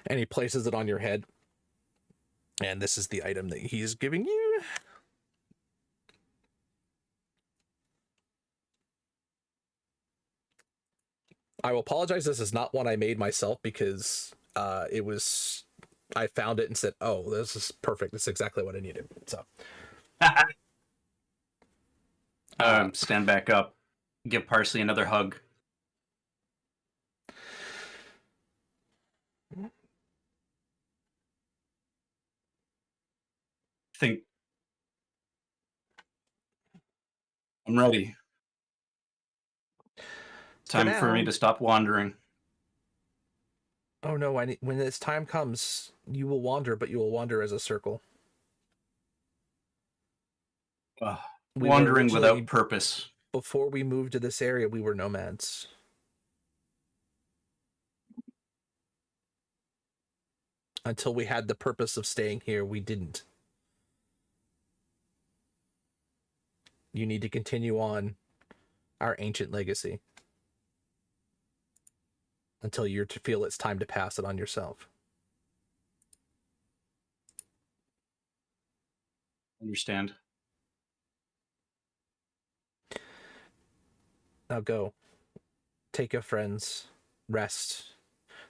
And he places it on your head. And this is the item that he's giving you. I will apologize. This is not one I made myself because I found it and said, oh, this is perfect. This is exactly what I needed. So stand back up. Give Parsley another hug. Think I'm ready. Time for me to stop wandering. Oh no, when this time comes, you will wander, but you will wander as a circle. Wandering without purpose. Before we moved to this area, we were nomads. Until we had the purpose of staying here, we didn't. You need to continue on our ancient legacy until you feel it's time to pass it on yourself. Understand. Now go. Take your friends. Rest.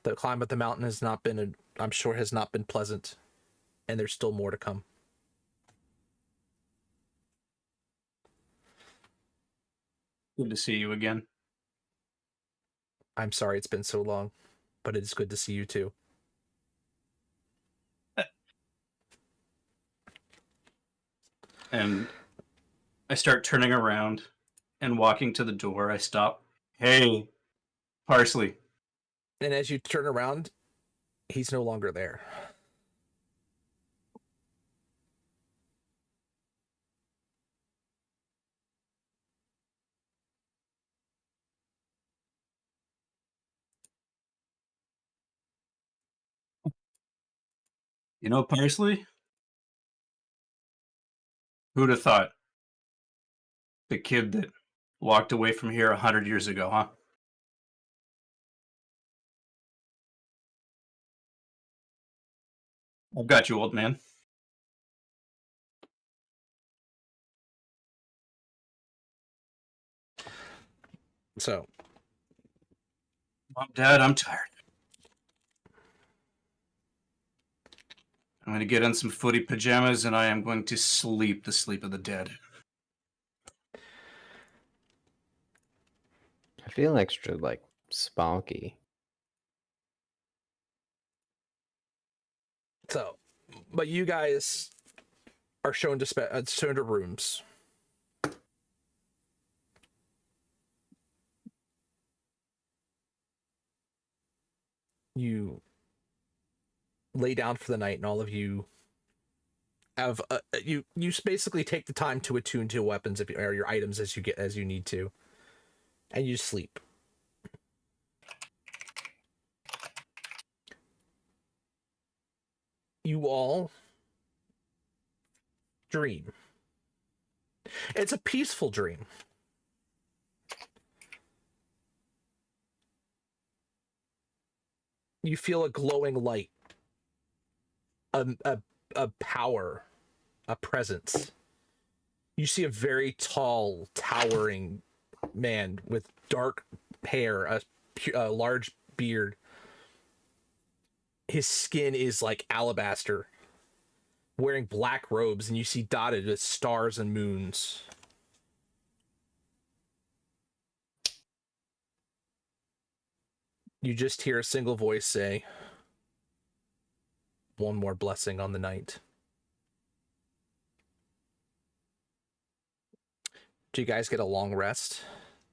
The climb up the mountain has not been, I'm sure, has not been pleasant. And there's still more to come. Good to see you again. I'm sorry it's been so long, but it is good to see you too. And I start turning around and walking to the door. I stop. Hey, Parsley. And as you turn around, he's no longer there. You know, Parsley? Who'd have thought? The kid that walked away from here 100 years ago, huh? I've got you, old man. So, Mom, Dad, I'm tired. I'm going to get in some footy pajamas and I am going to sleep the sleep of the dead. I feel extra, spunky. So, but you guys are shown to rooms. You lay down for the night, and all of you have you basically take the time to attune to weapons or your items as you need to, and you sleep. you all dream. It's a peaceful dream. You feel a glowing light, a power, a presence. You see a very tall, towering man with dark hair, a large beard. His skin is like alabaster, wearing black robes, and you see dotted with stars and moons. You just hear a single voice say, "One more blessing on the night." Do you guys get a long rest?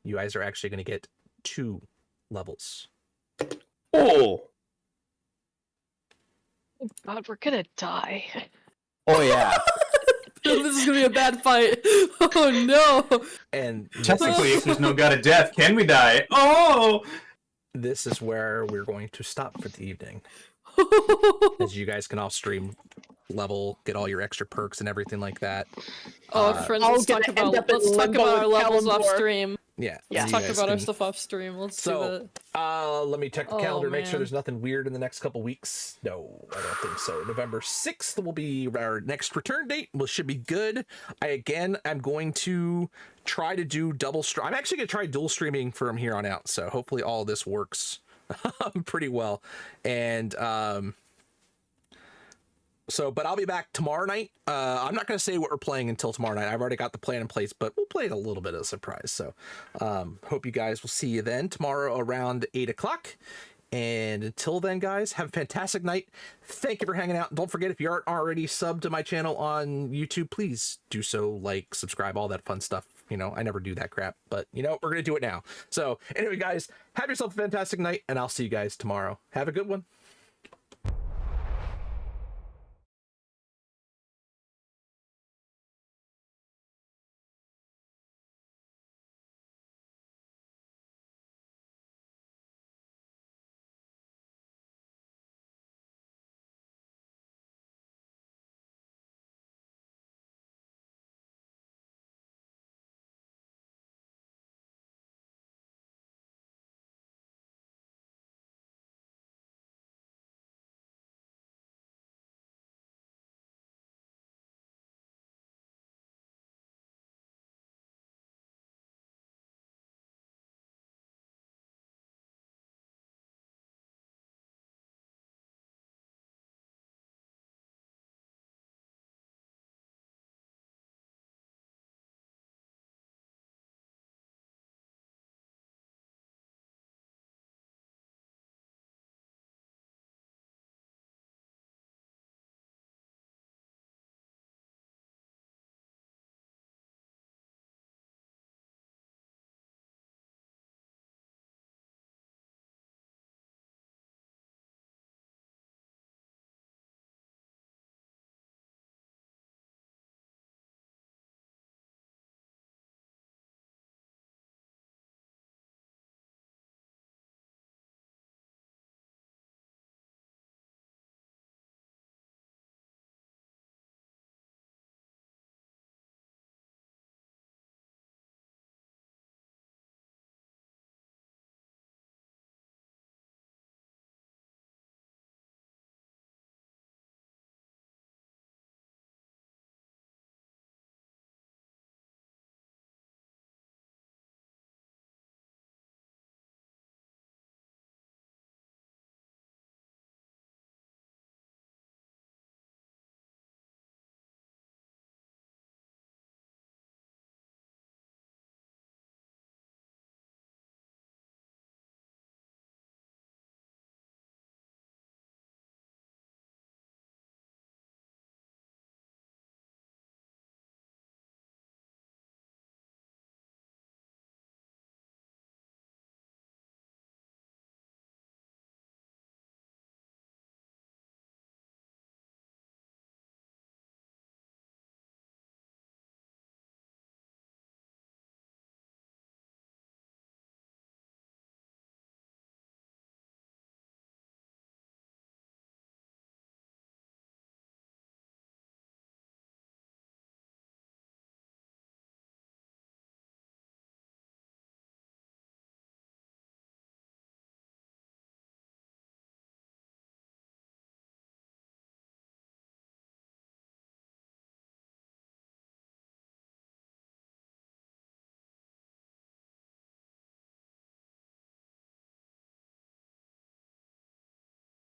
You guys are actually going to get 2 levels. Oh, Oh God, we're gonna die. oh yeah. This is gonna be a bad fight. Oh no! And Technically, if there's no god of death, can we die? Oh! this is where we're going to stop for the evening. As you guys can all stream level, get all your extra perks and everything like that. Oh, friends, I'll let's talk gonna end about up in let's talk limbo about our with levels off Kalimdor. stream. Yeah. Yeah. Let's you talk guys about our can- stuff off stream. Let's do So, that. let me check the Oh, calendar, make sure man. there's nothing weird in the next couple weeks. No, I don't think so. November 6th will be our next return date. Well, should be good. I'm going to try to do double stream. I'm actually going to try dual streaming from here on out. So hopefully all of this works pretty well. And, but I'll be back tomorrow night. I'm not going to say what we're playing until tomorrow night. I've already got the plan in place, but we'll play it a little bit of a surprise. So hope you guys will see you then tomorrow around 8 o'clock. And until then, guys, have a fantastic night. Thank you for hanging out. Don't forget, if you aren't already subbed to my channel on YouTube, please do so, like, subscribe, all that fun stuff. You know, I never do that crap, but you know, we're going to do it now. So anyway, guys, have yourself a fantastic night, and I'll see you guys tomorrow. Have a good one.